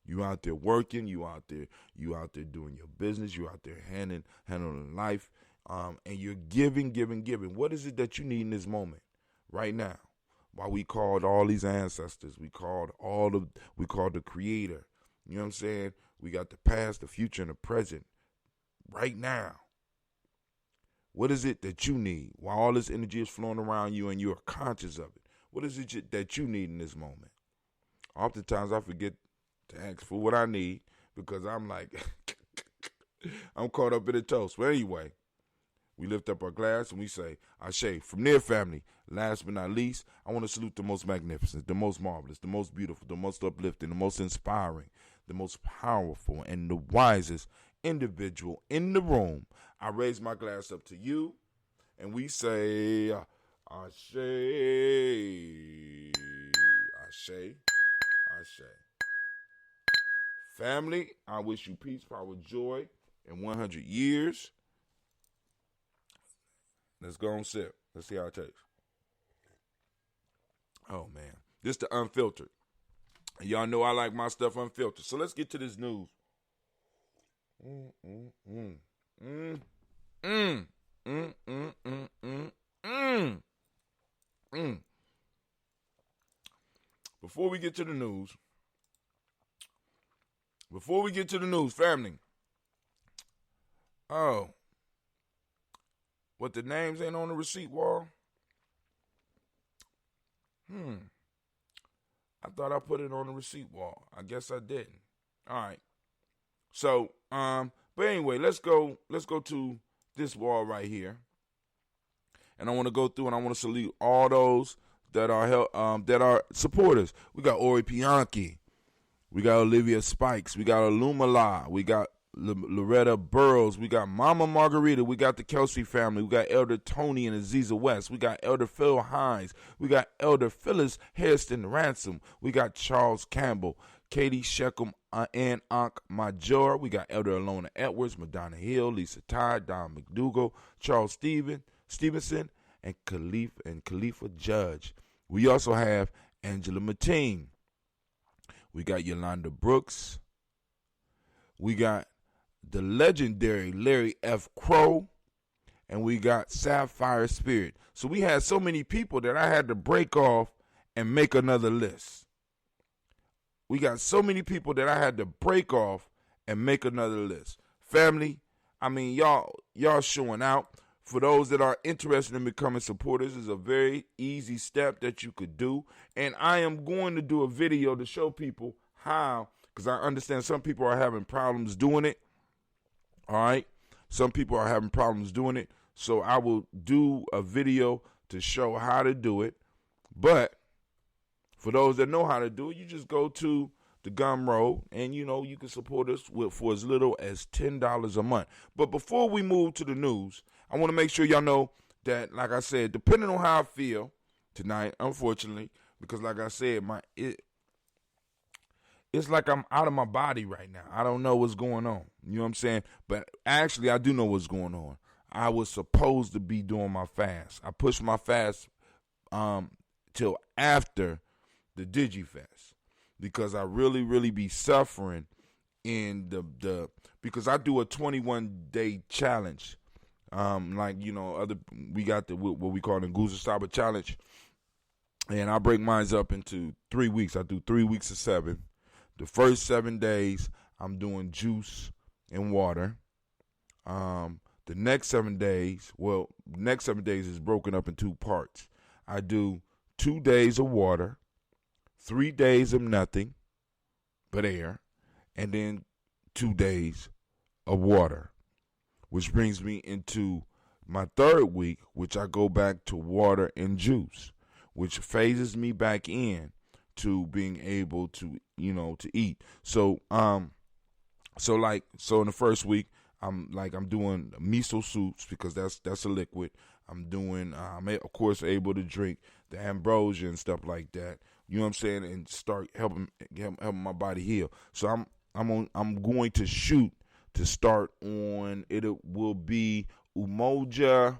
You out there working, you out there doing your business, you out there handling life, and you're giving. What is it that you need in this moment, right now? Why we called all these ancestors, we called the Creator. You know what I'm saying? We got the past, the future, and the present right now. What is it that you need? While all this energy is flowing around you and you are conscious of it, what is it that you need in this moment? Oftentimes I forget to ask for what I need because I'm like, I'm caught up in the toast. But anyway, we lift up our glass and we say, Ashe. From their family, last but not least, I want to salute the most magnificent, the most marvelous, the most beautiful, the most uplifting, the most inspiring, the most powerful, and the wisest individual in the room. I raise my glass up to you, and we say, Ashe, Ashe, Ashe. Family, I wish you peace, power, joy, and 100 years. Let's go and sip. Let's see how it tastes. Oh, man. This the unfiltered. Y'all know I like my stuff unfiltered. So let's get to this news. Before we get to the news, family. Oh. What, the names ain't on the receipt wall? I thought I put it on the receipt wall. I guess I didn't. All right. So, but anyway, let's go to this wall right here. And I want to go through and I want to salute all those that are supporters. We got Ori Pianki. We got Olivia Spikes. We got Alumala. We got Loretta Burrows. We got Mama Margarita. We got the Kelsey family. We got Elder Tony and Aziza West. We got Elder Phil Hines. We got Elder Phyllis Hairston Ransom. We got Charles Campbell, Katie Sheckham, and Ankh Major. We got Elder Alona Edwards, Madonna Hill, Lisa Todd, Don McDougall, Charles Stevenson, and Khalifa Judge. We also have Angela Mateen. We got Yolanda Brooks. We got the legendary Larry F. Crow. And we got Sapphire Spirit. So we had so many people that I had to break off and make another list. We got so many people that I had to break off and make another list. Family, I mean, y'all showing out. For those that are interested in becoming supporters, is a very easy step that you could do. And I am going to do a video to show people how, because I understand some people are having problems doing it. All right? Some people are having problems doing it. So I will do a video to show how to do it. But for those that know how to do it, you just go to the Gumroad and, you can support us for as little as $10 a month. But before we move to the news, I want to make sure y'all know that, like I said, depending on how I feel tonight, unfortunately, because like I said, it's like I'm out of my body right now. I don't know what's going on. You know what I'm saying? But actually, I do know what's going on. I was supposed to be doing my fast. I pushed my fast till after the DigiFest because I really be suffering in because I do a 21-day challenge. We got what we call the Nguza Saba challenge, and I break mine up into 3 weeks. I do 3 weeks of 7. The first 7 days, I'm doing juice and water. The next 7 days, is broken up in 2 parts. I do 2 days of water, 3 days of nothing but air, and then 2 days of water, which brings me into my 3rd week, which I go back to water and juice, which phases me back in to being able to, to eat. So in the first week, I'm doing miso soups because that's a liquid. I'm doing, I'm of course able to drink the ambrosia and stuff like that. You know what I'm saying? And start helping my body heal. So I'm going to shoot to start on. It will be Umoja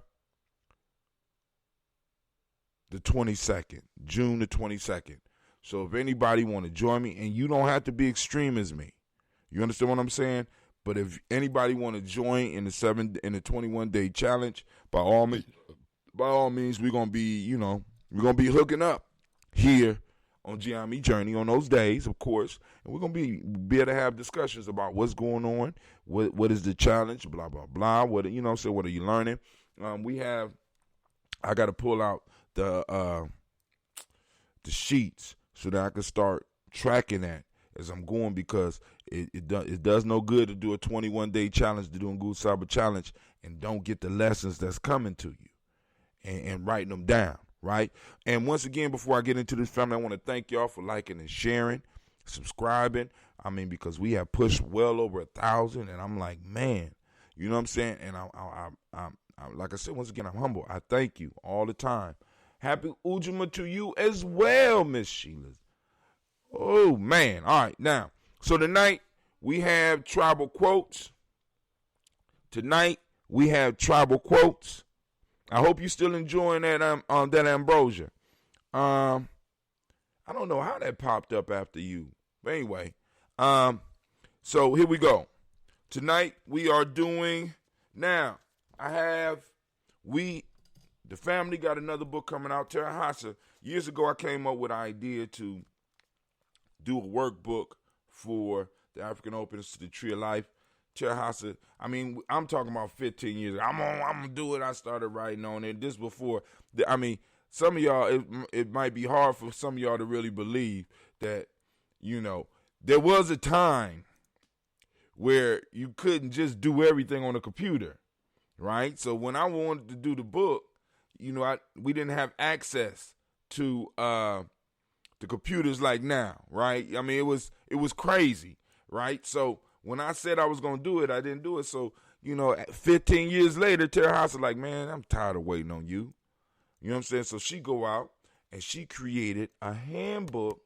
the 22nd, June the 22nd. So if anybody want to join me, and you don't have to be extreme as me, you understand what I'm saying? But if anybody want to join in the 21-day challenge, by all means, we're gonna be, we're gonna be hooking up here on Gye-Nyame Journey on those days, of course, and we're gonna be able to have discussions about what's going on, what is the challenge, blah blah blah. What what are you learning? I got to pull out the sheets so that I can start tracking that as I'm going, because it does no good to do a 21-day challenge, to do a Nguza Saba challenge, and don't get the lessons that's coming to you and writing them down, right? And once again, before I get into this, family, I want to thank y'all for liking and sharing, subscribing. I mean, because we have pushed well over 1,000, and I'm like, man, you know what I'm saying? And I'm like I said, once again, I'm humble. I thank you all the time. Happy Ujamaa to you as well, Miss Sheila. Oh, man. All right, now, so tonight we have tribal quotes. I hope you're still enjoying that ambrosia. I don't know how that popped up after you. But anyway, so here we go. Tonight we are doing, now, the family got another book coming out, Terahasa. Years ago, I came up with an idea to do a workbook for the African Openness to the Tree of Life. Terahasa, I mean, I'm talking about 15 years ago. I'm going to do it. I started writing on it. This before, I mean, some of y'all, it might be hard for some of y'all to really believe that, there was a time where you couldn't just do everything on a computer, right? So when I wanted to do the book, we didn't have access to the computers like now, right? I mean, it was crazy, right? So when I said I was gonna do it, I didn't do it. So 15 years later, Terra House is like, man, I'm tired of waiting on you. You know what I'm saying? So she go out and she created a handbook,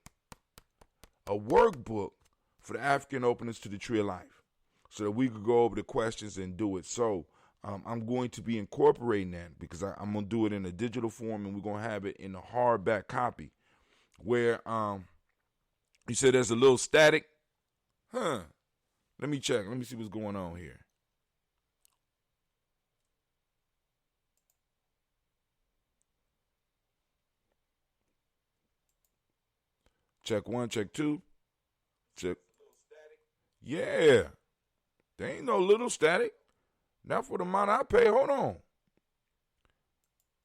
a workbook for the African openers to the Tree of Life, so that we could go over the questions and do it. So I'm going to be incorporating that because I'm going to do it in a digital form, and we're going to have it in a hardback copy where you said there's a little static. Let me check. Let me see what's going on here. Check 1, check 2. Check. Yeah. There ain't no little static. Not for the amount I pay. Hold on.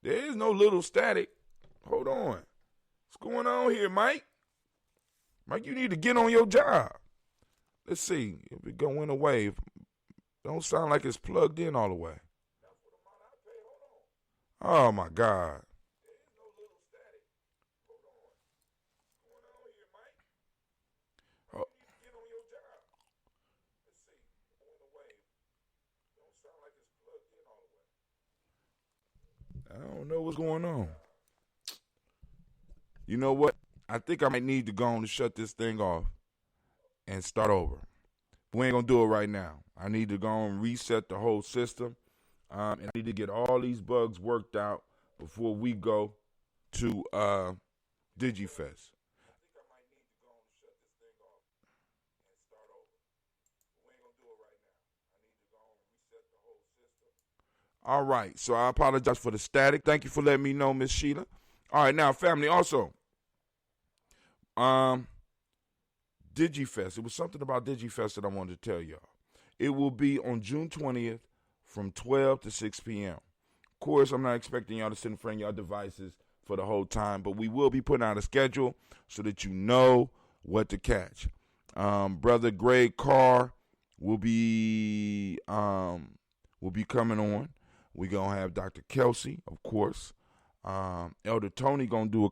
There is no little static. Hold on. What's going on here, Mike? Mike, you need to get on your job. Let's see if it going away. Don't sound like it's plugged in all the way. Oh, my God. I don't know what's going on. You know what? I think I might need to go on to shut this thing off and start over. We ain't going to do it right now. I need to go on and reset the whole system. And I need to get all these bugs worked out before we go to DigiFest. All right, so I apologize for the static. Thank you for letting me know, Miss Sheila. All right, now, family, also, DigiFest. It was something about DigiFest that I wanted to tell y'all. It will be on June 20th from 12 to 6 p.m. Of course, I'm not expecting y'all to sit in front of y'all devices for the whole time, but we will be putting out a schedule so that you know what to catch. Brother Greg Carr will be coming on. We're going to have Dr. Kelsey, of course. Elder Tony going to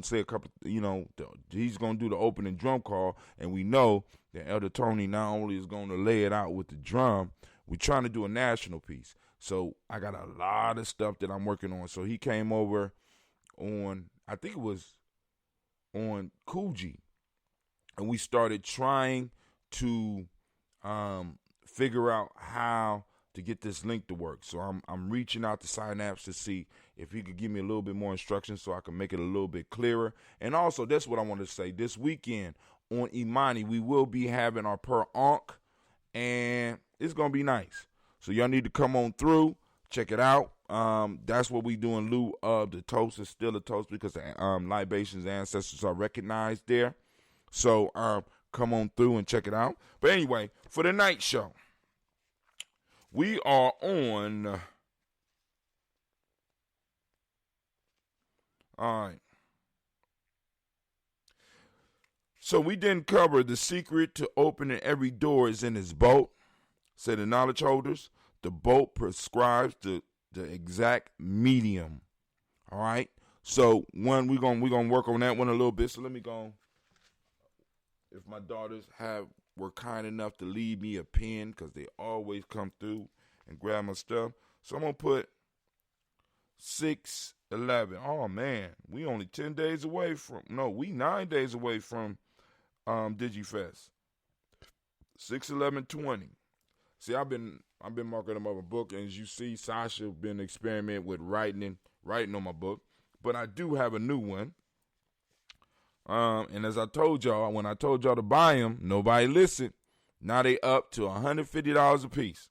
say a couple, he's going to do the opening drum call. And we know that Elder Tony not only is going to lay it out with the drum, we're trying to do a national piece. So I got a lot of stuff that I'm working on. So he came over on, I think it was on Coogee. And we started trying to figure out how to get this link to work. So I'm reaching out to Synapse to see if he could give me a little bit more instruction so I can make it a little bit clearer. And also, that's what I want to say. This weekend on Imani, we will be having our per Ankh, and it's going to be nice. So y'all need to come on through, check it out. That's what we do in lieu of the toast. It's still a toast because the libations ancestors are recognized there. So come on through and check it out. But anyway, for the night show, we are on. All right. So we didn't cover the secret to opening every door is in his boat. Say the knowledge holders, the boat prescribes the exact medium. All right. So we're gonna work on that one a little bit. So let me go. If my daughters were kind enough to leave me a pen, because they always come through and grab my stuff. So I'm going to put 6/11. Oh, man. We only 10 days away from, we 9 days away from DigiFest. 6/11/20. See, I've been marking them up a book, and as you see, Sasha been experimenting with writing on my book. But I do have a new one. And as I told y'all, when I told y'all to buy them, nobody listened. Now they up to $150 a piece.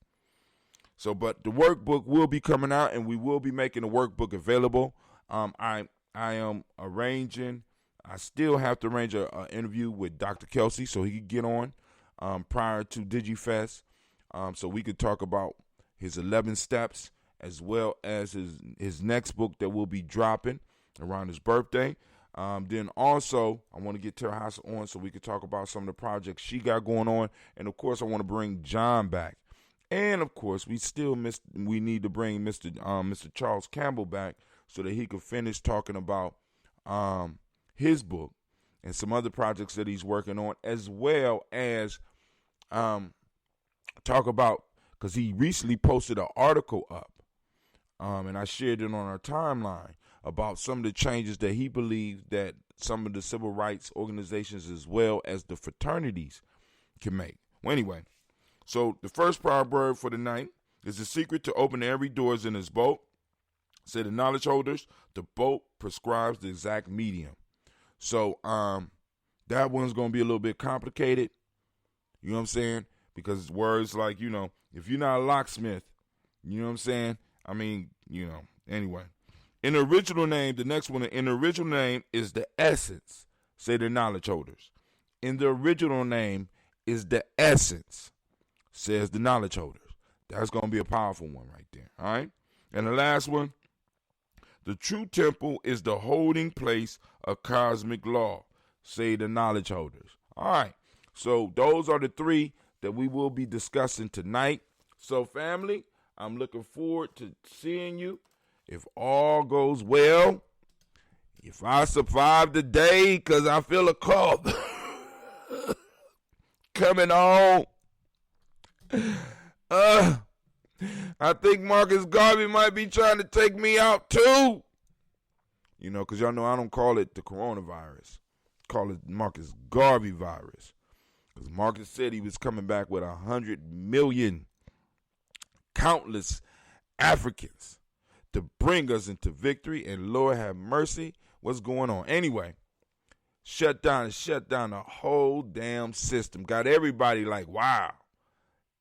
So, but the workbook will be coming out, and we will be making the workbook available. I am arranging. I still have to arrange an interview with Dr. Kelsey so he could get on prior to DigiFest, so we could talk about his 11 steps as well as his next book that will be dropping around his birthday. Then also, I want to get Terra House on so we could talk about some of the projects she got going on. And, of course, I want to bring John back. And, of course, we need to bring Mr. Charles Campbell back so that he could finish talking about his book and some other projects that he's working on, as well as talk about, because he recently posted an article up, and I shared it on our timeline about some of the changes that he believes that some of the civil rights organizations as well as the fraternities can make. Well, anyway, so the first proverb for the night is: the secret to open every door is in his boat. Say the knowledge holders, the boat prescribes the exact medium. So that one's going to be a little bit complicated. You know what I'm saying? Because words like, if you're not a locksmith, you know what I'm saying? I mean, anyway. In the original name, the next one, in the original name is the essence, say the knowledge holders. In the original name is the essence, says the knowledge holders. That's going to be a powerful one right there, all right? And the last one, the true temple is the holding place of cosmic law, say the knowledge holders. All right, so those are the three that we will be discussing tonight. So, family, I'm looking forward to seeing you. If all goes well, if I survive the day, because I feel a cough coming on, I think Marcus Garvey might be trying to take me out too. Because y'all know I don't call it the coronavirus. Call it Marcus Garvey virus. Because Marcus said he was coming back with 100 million countless Africans to bring us into victory, and Lord have mercy, what's going on? Anyway, shut down the whole damn system. Got everybody like, wow.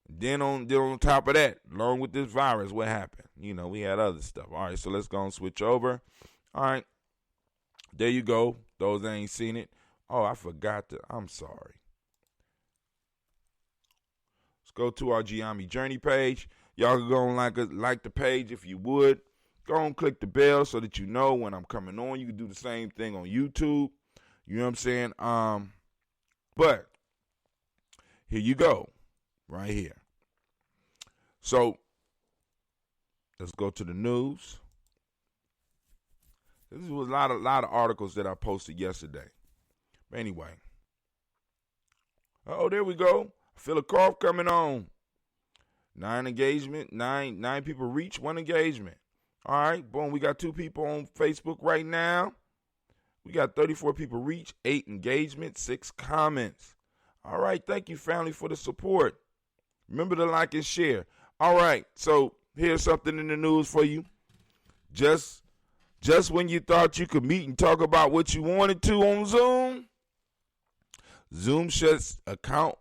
Then on top of that, along with this virus, what happened? We had other stuff. All right, so let's go and switch over. All right, there you go. Those that ain't seen it. Oh, I forgot to. I'm sorry. Let's go to our Gye-Nyame Journey page. Y'all can go and like the page if you would. Go and click the bell so that you know when I'm coming on. You can do the same thing on YouTube. You know what I'm saying? But here you go. Right here. So let's go to the news. This was a lot of articles that I posted yesterday. But anyway. Oh, there we go. I feel a cough coming on. 9 engagement, nine people reach, 1 engagement. All right, boom. We got 2 people on Facebook right now. We got 34 people reach, 8 engagement, 6 comments. All right, thank you, family, for the support. Remember to like and share. All right, so here's something in the news for you. Just when you thought you could meet and talk about what you wanted to on Zoom, Zoom shuts account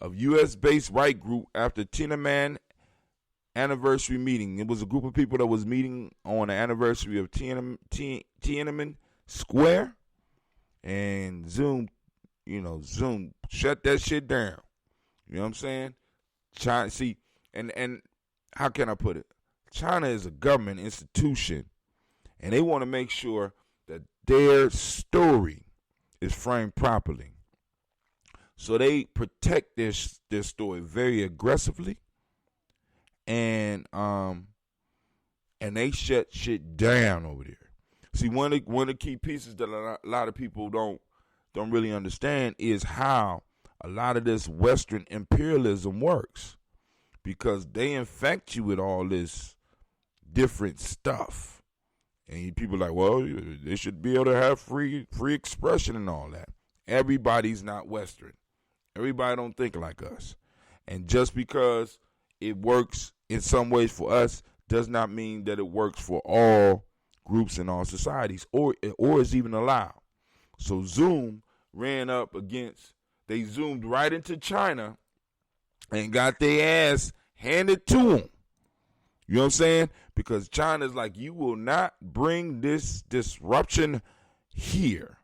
of U.S.-based right group after Tiananmen anniversary meeting. It was a group of people that was meeting on the anniversary of Tiananmen Square, and Zoom shut that shit down. You know what I'm saying? China, see, and how can I put it? China is a government institution, and they want to make sure that their story is framed properly. So they protect their story very aggressively, and they shut shit down over there. See, one of the key pieces that a lot of people don't really understand is how a lot of this Western imperialism works, because they infect you with all this different stuff, and people are like, well, they should be able to have free expression and all that. Everybody's not Western. Everybody don't think like us, and just because it works in some ways for us does not mean that it works for all groups in all societies, or is even allowed. So Zoom ran up against. They zoomed right into China and got their ass handed to them. You know what I'm saying? Because China's like, you will not bring this disruption here,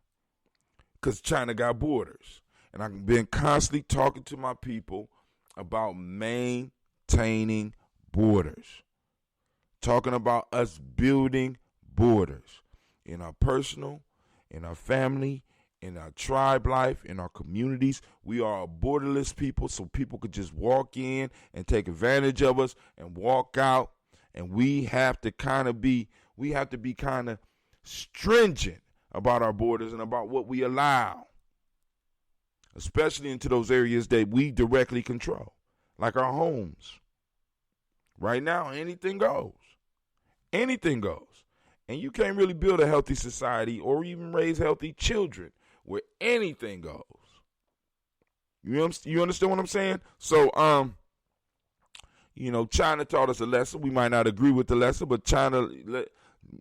because China got borders. And I've been constantly talking to my people about maintaining borders, talking about us building borders in our personal, in our family, in our tribe life, in our communities. We are a borderless people, so people could just walk in and take advantage of us and walk out And we have to be kind of stringent about our borders and about what we allow, especially into those areas that we directly control, like our homes. Right now, anything goes. Anything goes. And you can't really build a healthy society or even raise healthy children where anything goes. You understand what I'm saying? So, China taught us a lesson. We might not agree with the lesson, but China,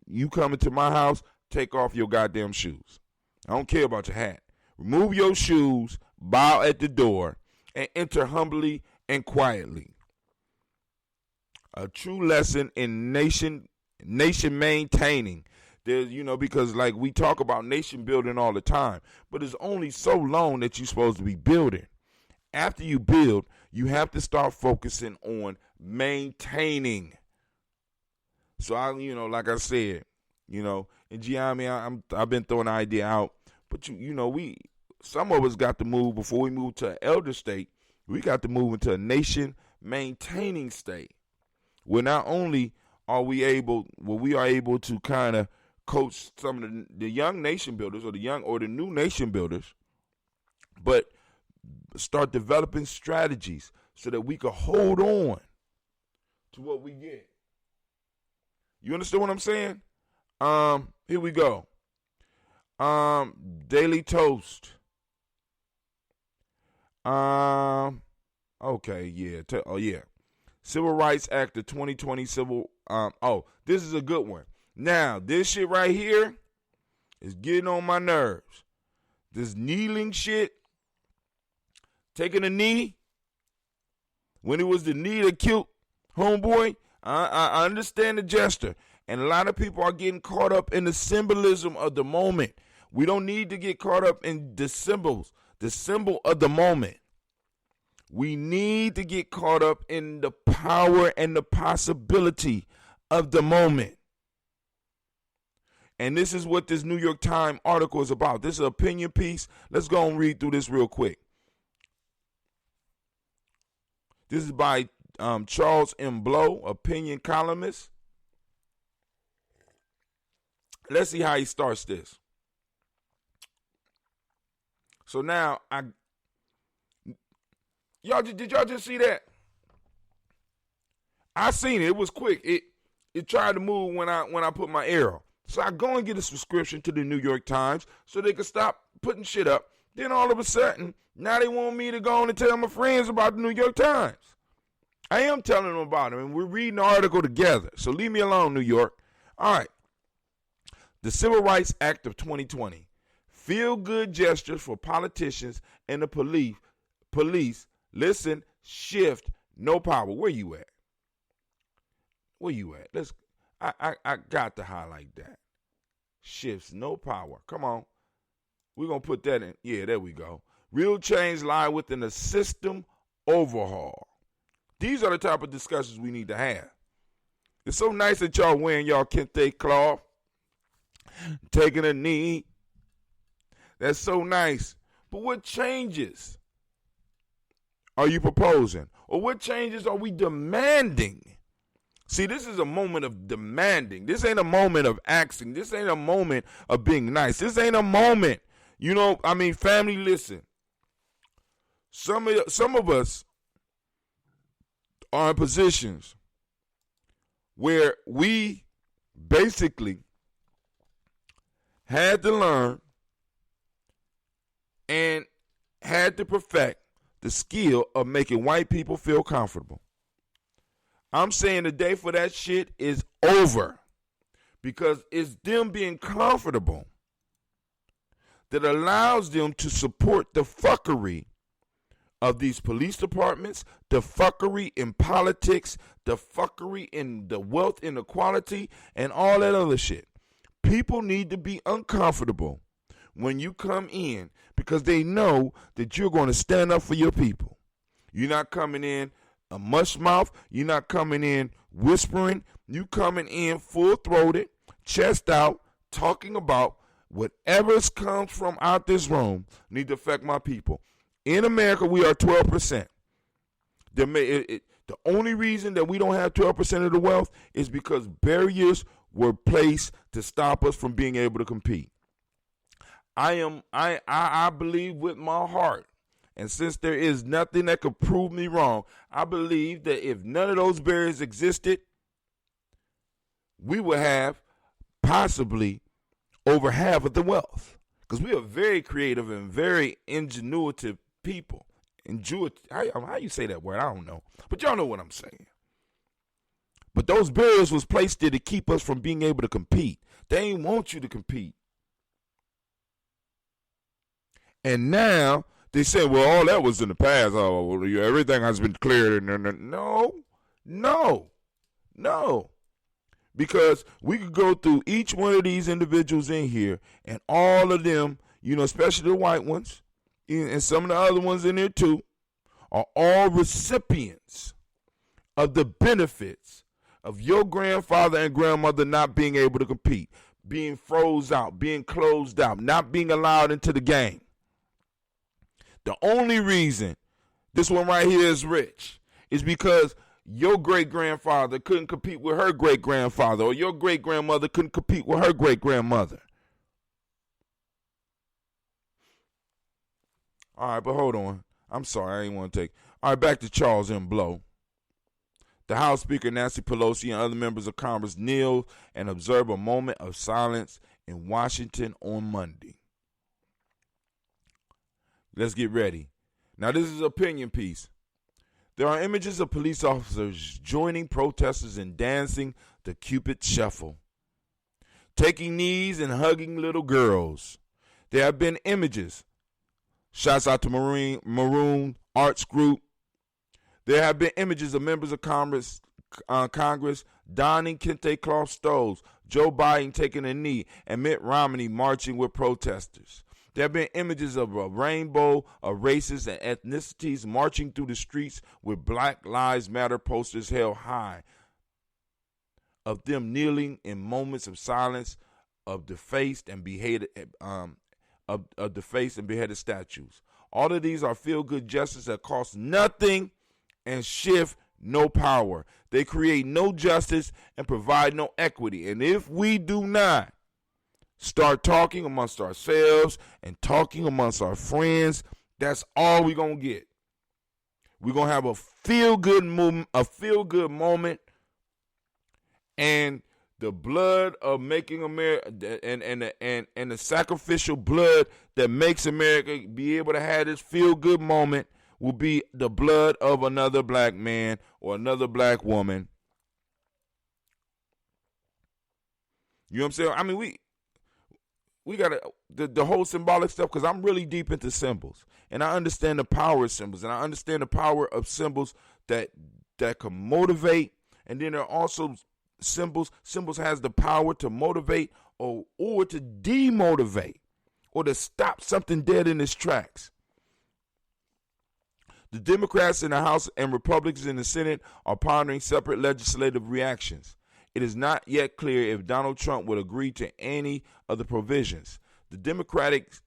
you come into my house, take off your goddamn shoes. I don't care about your hat. Remove your shoes, bow at the door, and enter humbly and quietly. A true lesson in nation maintaining. There's, because like we talk about nation building all the time, but it's only so long that you're supposed to be building. After you build, you have to start focusing on maintaining. So like I said, in Gye-Nyame, I've been throwing the idea out, but some of us got to move before we move to an elder state. We got to move into a nation maintaining state, where not only are we able to kind of coach some of the young nation builders or the new nation builders, but start developing strategies so that we can hold on to what we get. You understand what I'm saying? Here we go. Daily Toast. Okay, yeah. Civil Rights Act of 2020 this is a good one. Now, this shit right here is getting on my nerves. This kneeling shit, taking a knee, when it was the knee that killed homeboy, I understand the gesture. And a lot of people are getting caught up in the symbolism of the moment. We don't need to get caught up in the symbols, the symbol of the moment. We need to get caught up in the power and the possibility of the moment. And this is what this New York Times article is about. This is an opinion piece. Let's go and read through this real quick. This is by Charles M. Blow, opinion columnist. Let's see how he starts this. So now, did y'all just see that? I seen it. It was quick. It tried to move when I put my arrow. So I go and get a subscription to the New York Times so they could stop putting shit up. Then all of a sudden, now they want me to go on and tell my friends about the New York Times. I am telling them about it, and we're reading the article together. So leave me alone, New York. All right. The Civil Rights Act of 2020. Feel-good gestures for politicians and the police. Listen, shift, no power. Where you at? Where you at? I got to highlight that. Shifts, no power. Come on. We're going to put that in. Yeah, there we go. Real change lie within a system overhaul. These are the type of discussions we need to have. It's so nice that y'all wearing y'all kente cloth, taking a knee. That's so nice. But what changes are you proposing? Or what changes are we demanding? See, this is a moment of demanding. This ain't a moment of asking. This ain't a moment of being nice. This ain't a moment. Family, listen. Some of us are in positions where we basically had to learn and had to perfect the skill of making white people feel comfortable. I'm saying the day for that shit is over, because it's them being comfortable that allows them to support the fuckery of these police departments, the fuckery in politics, the fuckery in the wealth inequality, and all that other shit. People need to be uncomfortable when you come in, because they know that you're going to stand up for your people. You're not coming in a mush mouth. You're not coming in whispering. You coming in full-throated, chest out, talking about whatever comes from out this room need to affect my people. In America, we are 12%. The The only reason that we don't have 12% of the wealth is because barriers were placed to stop us from being able to compete. I believe with my heart, and since there is nothing that could prove me wrong, I believe that if none of those barriers existed, we would have possibly over half of the wealth. Because we are very creative and very ingenuitive people. How you say that word? I don't know. But y'all know what I'm saying. But those barriers was placed there to keep us from being able to compete. They ain't want you to compete. And now they say, well, all that was in the past. Oh, well, everything has been cleared. No. Because we could go through each one of these individuals in here, and all of them, especially the white ones, and some of the other ones in there too, are all recipients of the benefits of your grandfather and grandmother not being able to compete, being froze out, being closed out, not being allowed into the game. The only reason this one right here is rich is because your great-grandfather couldn't compete with her great-grandfather, or your great-grandmother couldn't compete with her great-grandmother. All right, but hold on. I'm sorry, I didn't want to take. All right, back to Charles M. Blow. The House Speaker, Nancy Pelosi, and other members of Congress kneel and observe a moment of silence in Washington on Monday. Let's get ready. Now, this is an opinion piece. There are images of police officers joining protesters in dancing the Cupid Shuffle, taking knees and hugging little girls. There have been images. Shouts out to Maroon Arts Group. There have been images of members of Congress donning kente cloth stoles, Joe Biden taking a knee, and Mitt Romney marching with protesters. There have been images of a rainbow of races and ethnicities marching through the streets with Black Lives Matter posters held high, of them kneeling in moments of silence of defaced and beheaded statues. All of these are feel-good gestures that cost nothing and shift no power. They create no justice and provide no equity. And if we do not start talking amongst ourselves and talking amongst our friends, that's all we're going to get. We're going to have a feel-good moment, and the blood of making America and the sacrificial blood that makes America be able to have this feel-good moment will be the blood of another black man or another black woman. You know what I'm saying? I mean, we got the whole symbolic stuff, because I'm really deep into symbols, and I understand the power of symbols, and I understand the power of symbols that can motivate, and then there are also symbols has the power to motivate or to demotivate or to stop something dead in its tracks. The Democrats in the House and Republicans in the Senate are pondering separate legislative reactions. It is not yet clear if Donald Trump would agree to any of the provisions. The Democrats'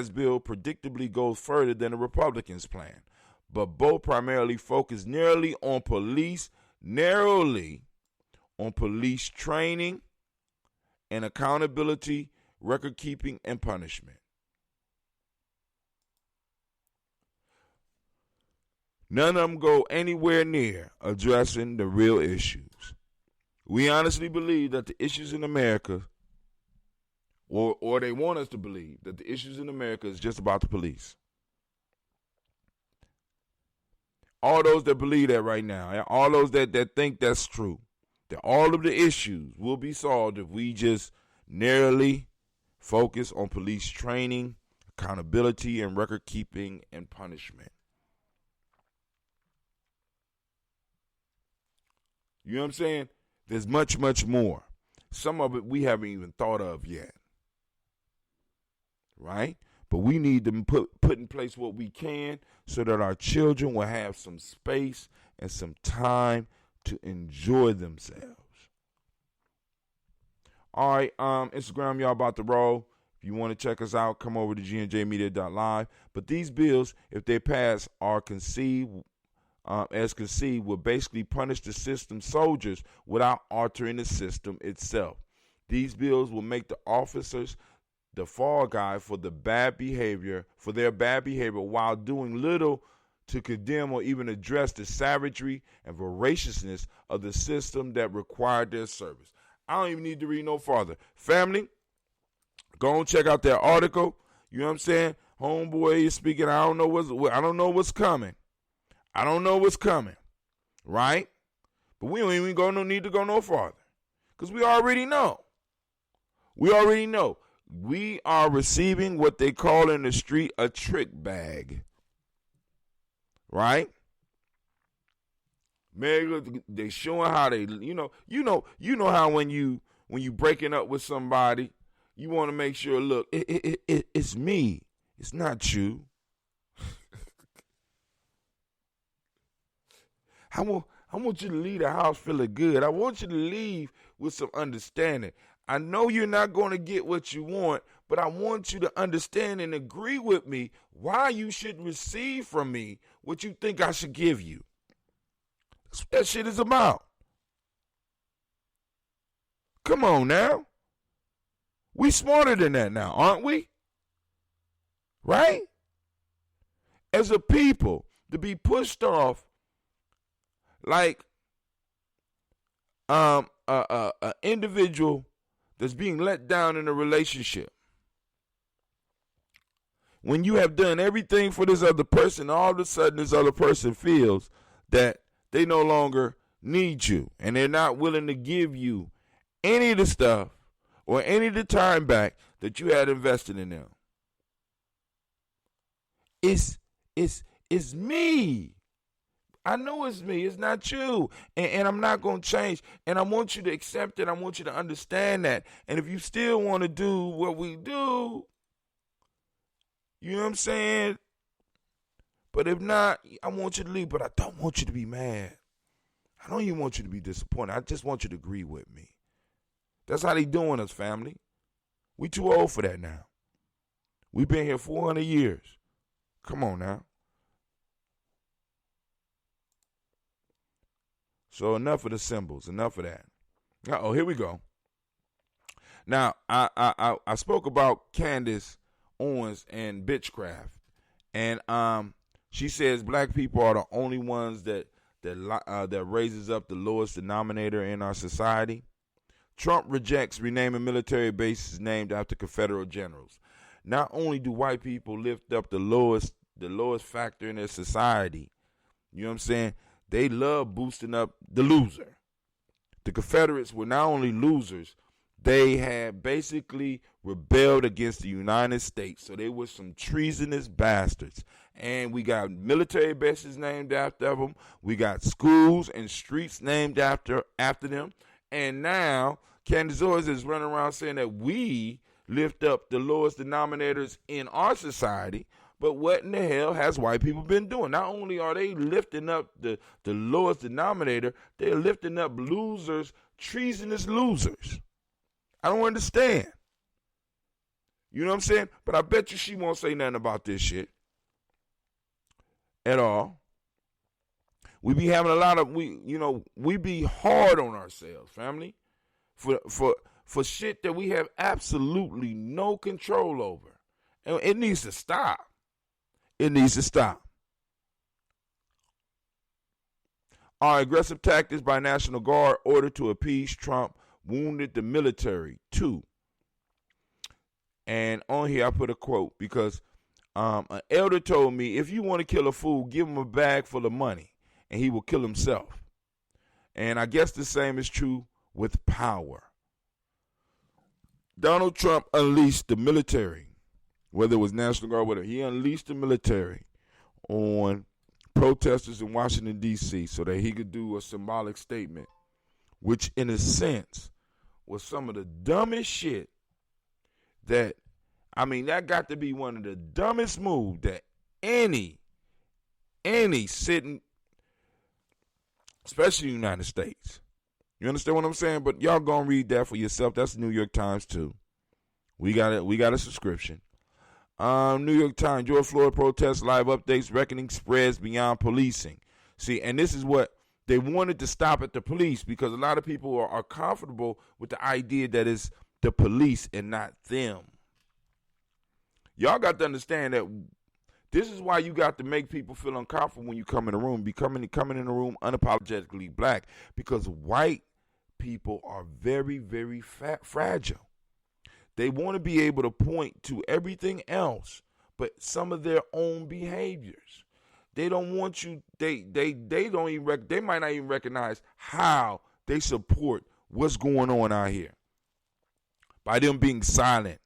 bill predictably goes further than the Republicans' plan, but both primarily focus narrowly on police training and accountability, record keeping, and punishment. None of them go anywhere near addressing the real issues. We honestly believe that the issues in America, or they want us to believe that the issues in America is just about the police. All those that believe that right now, all those that think that's true, that all of the issues will be solved if we just narrowly focus on police training, accountability, and record keeping and punishment. You know what I'm saying? There's much, much more. Some of it we haven't even thought of yet. Right? But we need to put in place what we can so that our children will have some space and some time to enjoy themselves. All right, Instagram, y'all about to roll. If you want to check us out, come over to gnjmedia.live. But these bills, if they pass, are conceived as conceived, would basically punish the system soldiers without altering the system itself. These bills will make the officers the fall guy for their bad behavior, while doing little to condemn or even address the savagery and voraciousness of the system that required their service. I don't even need to read no farther. Family, go and check out that article. You know what I'm saying? Homeboy is speaking. I don't know what's coming. Right? But we don't even need to go no farther. Because we already know. We are receiving what they call in the street a trick bag. Right? Man, they showing how they, you know how when you breaking up with somebody, you want to make sure, look, it's me. It's not you. I want you to leave the house feeling good. I want you to leave with some understanding. I know you're not going to get what you want, but I want you to understand and agree with me why you should receive from me what you think I should give you. That's what that shit is about. Come on now. We smarter than that now, aren't we? Right? As a people, to be pushed off like an individual that's being let down in a relationship. When you have done everything for this other person, all of a sudden this other person feels that they no longer need you and they're not willing to give you any of the stuff or any of the time back that you had invested in them. It's me. I know it's me. It's not you. And I'm not going to change. And I want you to accept it. I want you to understand that. And if you still want to do what we do, you know what I'm saying? But if not, I want you to leave. But I don't want you to be mad. I don't even want you to be disappointed. I just want you to agree with me. That's how they doing us, family. We too old for that now. We've been here 400 years. Come on now. So enough of the symbols. Enough of that. Uh-oh, here we go. Now, I spoke about Candace Owens and bitchcraft. And she says black people are the only ones that raises up the lowest denominator in our society. Trump rejects renaming military bases named after Confederate generals. Not only do white people lift up the lowest factor in their society, you know what I'm saying? They love boosting up the loser. The Confederates were not only losers, they had basically rebelled against the United States. So they were some treasonous bastards. And we got military bases named after them. We got schools and streets named after them. And now Candace Owens is running around saying that we lift up the lowest denominators in our society. But what in the hell has white people been doing? Not only are they lifting up the lowest denominator, they're lifting up losers, treasonous losers. I don't understand. You know what I'm saying? But I bet you she won't say nothing about this shit at all. We be having a lot of, we be hard on ourselves, family, for shit that we have absolutely no control over. And it needs to stop. It needs to stop. Our aggressive tactics by National Guard ordered to appease Trump wounded the military too. And on here I put a quote because an elder told me, if you want to kill a fool, give him a bag full of money and he will kill himself. And I guess the same is true with power. Donald Trump unleashed the military, whether it was National Guard, whatever. He unleashed the military on protesters in Washington, D.C. so that he could do a symbolic statement, which in a sense was some of the dumbest shit that got to be one of the dumbest moves that any sitting, especially in the United States. You understand what I'm saying? But y'all gonna read that for yourself. That's the New York Times too. We got a subscription. New York Times, George Floyd protests, live updates, reckoning spreads beyond policing. See, and this is what they wanted to stop at the police, because a lot of people are comfortable with the idea that it's the police and not them. Y'all got to understand that this is why you got to make people feel uncomfortable when you come in a room. Coming in a room unapologetically black, because white people are very, very fragile. They want to be able to point to everything else but some of their own behaviors. They don't want you. They don't even. They might not even recognize how they support what's going on out here by them being silent,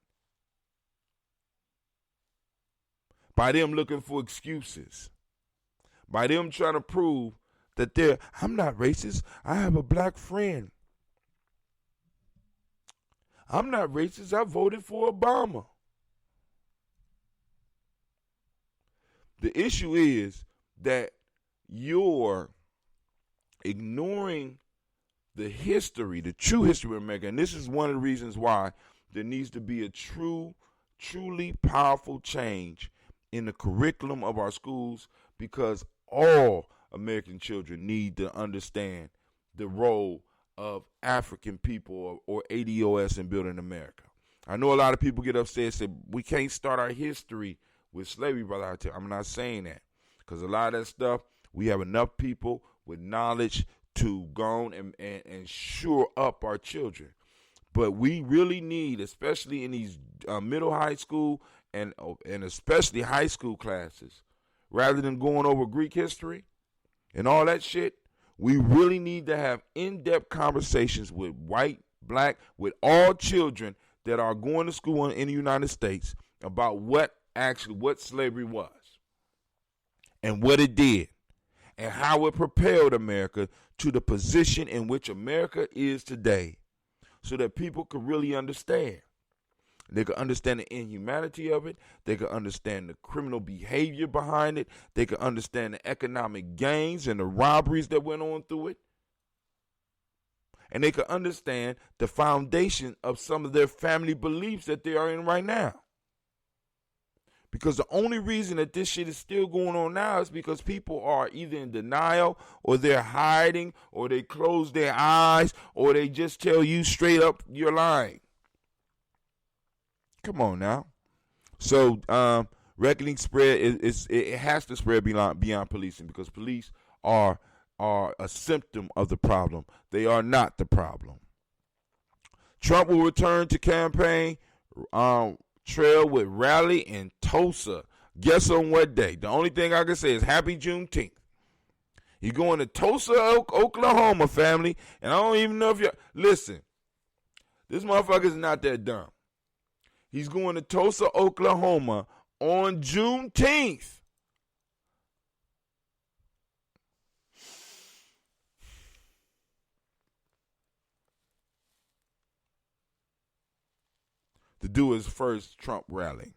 by them looking for excuses, by them trying to prove that I'm not racist. I have a black friend. I'm not racist. I voted for Obama. The issue is that you're ignoring the history, the true history of America. And this is one of the reasons why there needs to be a truly powerful change in the curriculum of our schools, because all American children need to understand the role of African people or ADOS in building America. I know a lot of people get upset and say, we can't start our history with slavery, brother. I'm not saying that, because a lot of that stuff, we have enough people with knowledge to go and shore up our children. But we really need, especially in these middle high school and especially high school classes, rather than going over Greek history and all that shit, we really need to have in-depth conversations with white, black, with all children that are going to school in the United States about what slavery was and what it did and how it propelled America to the position in which America is today, so that people could really understand. They could understand the inhumanity of it. They could understand the criminal behavior behind it. They could understand the economic gains and the robberies that went on through it. And they could understand the foundation of some of their family beliefs that they are in right now. Because the only reason that this shit is still going on now is because people are either in denial, or they're hiding, or they close their eyes, or they just tell you straight up you're lying. Come on now. So reckoning spread it has to spread beyond policing, because police are a symptom of the problem. They are not the problem. Trump will return to campaign trail with rally in Tulsa. Guess on what day? The only thing I can say is happy Juneteenth. He's going to Tulsa, Oklahoma, family. And I don't even know if you listen. This motherfucker is not that dumb. He's going to Tulsa, Oklahoma on Juneteenth. To do his first Trump rally.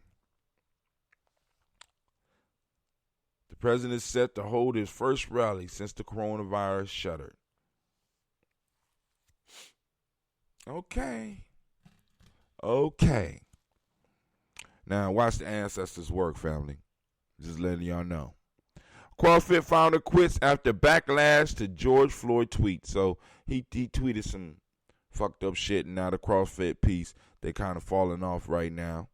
The president is set to hold his first rally since the coronavirus shuttered. Okay. Now, watch the ancestors work, family. Just letting y'all know. CrossFit founder quits after backlash to George Floyd tweet. So he tweeted some fucked up shit, and now the CrossFit piece, they kind of falling off right now.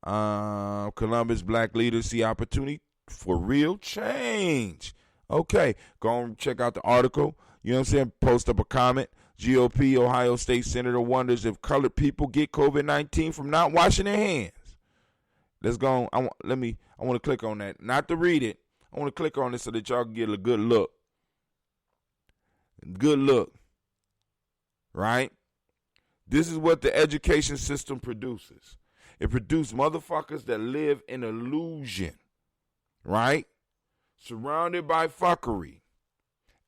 Columbus black leaders see opportunity for real change. Okay, go and check out the article. You know what I'm saying? Post up a comment. GOP Ohio State Senator wonders if colored people get COVID-19 from not washing their hands. Let's go. I want to click on that. Not to read it. I want to click on it so that y'all can get a good look. Good look. Right? This is what the education system produces. It produces motherfuckers that live in illusion. Right? Surrounded by fuckery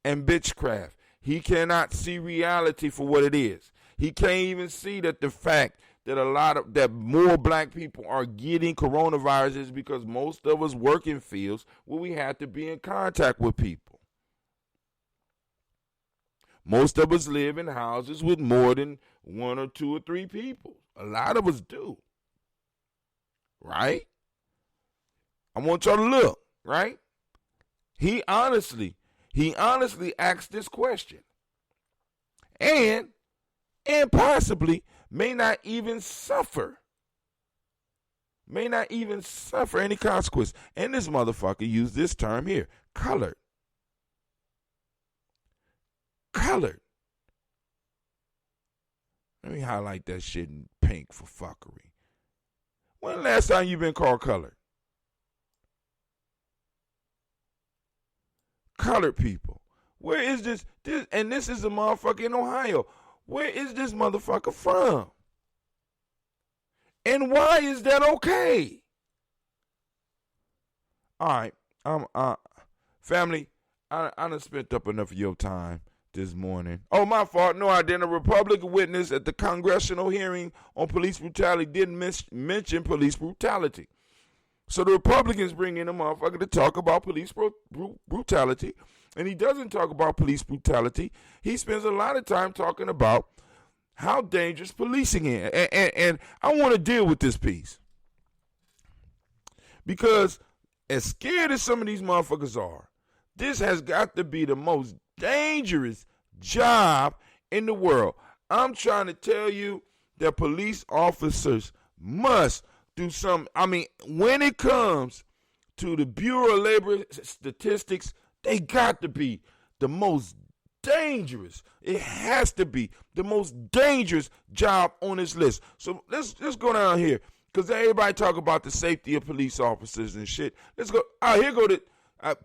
and bitchcraft. He cannot see reality for what it is. He can't even see that the fact that more black people are getting coronavirus is because most of us work in fields where we have to be in contact with people. Most of us live in houses with more than 1 or 2 or 3 people. A lot of us do. Right? I want y'all to look, right? He honestly, he honestly asked this question. And possibly may not even suffer any consequence. And this motherfucker used this term here, colored. Colored. Let me highlight that shit in pink for fuckery. When the last time you been called colored? Colored people. Where is this? And this is a motherfucker in Ohio. Where is this motherfucker from? And why is that okay? All right. Family, I done spent up enough of your time this morning. Oh, my fault. No, I didn't. A Republican witness at the congressional hearing on police brutality didn't mention police brutality. So the Republicans bring in a motherfucker to talk about police brutality, and he doesn't talk about police brutality. He spends a lot of time talking about how dangerous policing is. And I want to deal with this piece. Because as scared as some of these motherfuckers are, this has got to be the most dangerous job in the world. I'm trying to tell you that police officers must do something. I mean, when it comes to the Bureau of Labor Statistics, they got to be the most dangerous. It has to be the most dangerous job on this list. So let's go down here, because everybody talk about the safety of police officers and shit. Let's go. Here go the. I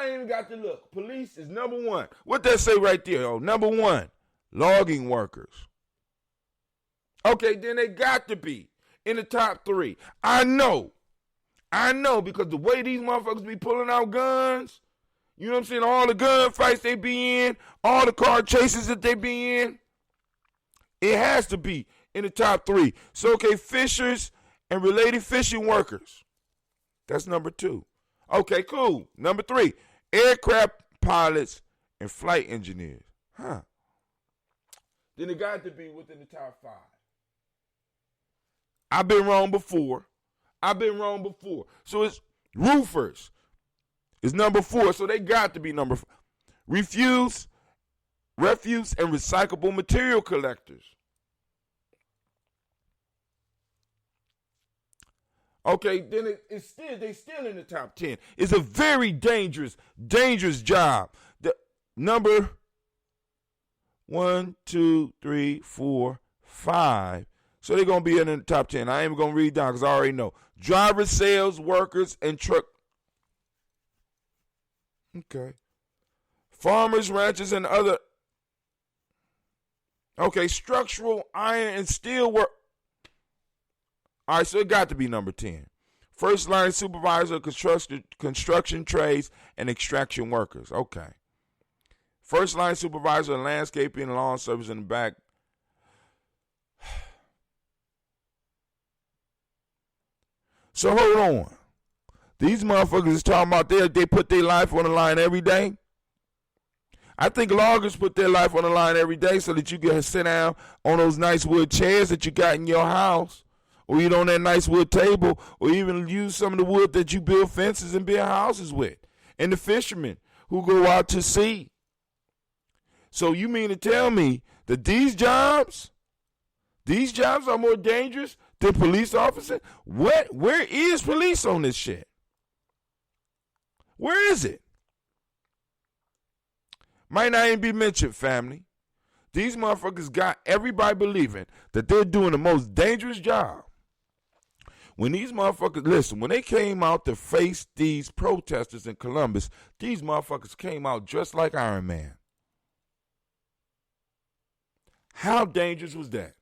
ain't even got to look. Police is number one. What that say right there? Oh, number one, logging workers. Okay, then they got to be in the top three. I know, because the way these motherfuckers be pulling out guns, you know what I'm saying? All the gunfights they be in, all the car chases that they be in, it has to be in the top three. So, okay, fishers and related fishing workers. That's number two. Okay, cool. Number three, aircraft pilots and flight engineers. Then it got to be within the top five. I've been wrong before. So it's roofers is number four. So they got to be number four. Refuse and recyclable material collectors. Okay, then they still in the top 10. It's a very dangerous job. The number 1, 2, 3, 4, 5. So they're gonna be in the top 10. I ain't even gonna read down because I already know. Drivers, sales workers, and truck. Okay. Farmers, ranchers, and other. Okay, structural, iron, and steel work. All right, so it got to be number 10. First line supervisor, construction trades, and extraction workers. Okay. First line supervisor, landscaping, and lawn service in the back. So hold on. These motherfuckers is talking about they put their life on the line every day. I think loggers put their life on the line every day so that you can sit down on those nice wood chairs that you got in your house, or eat on that nice wood table, or even use some of the wood that you build fences and build houses with. And the fishermen who go out to sea. So you mean to tell me that these jobs are more dangerous than police officers? Where is police on this shit? Where is it? Might not even be mentioned, family. These motherfuckers got everybody believing that they're doing the most dangerous job. When these motherfuckers, listen, when they came out to face these protesters in Columbus, these motherfuckers came out dressed like Iron Man. How dangerous was that?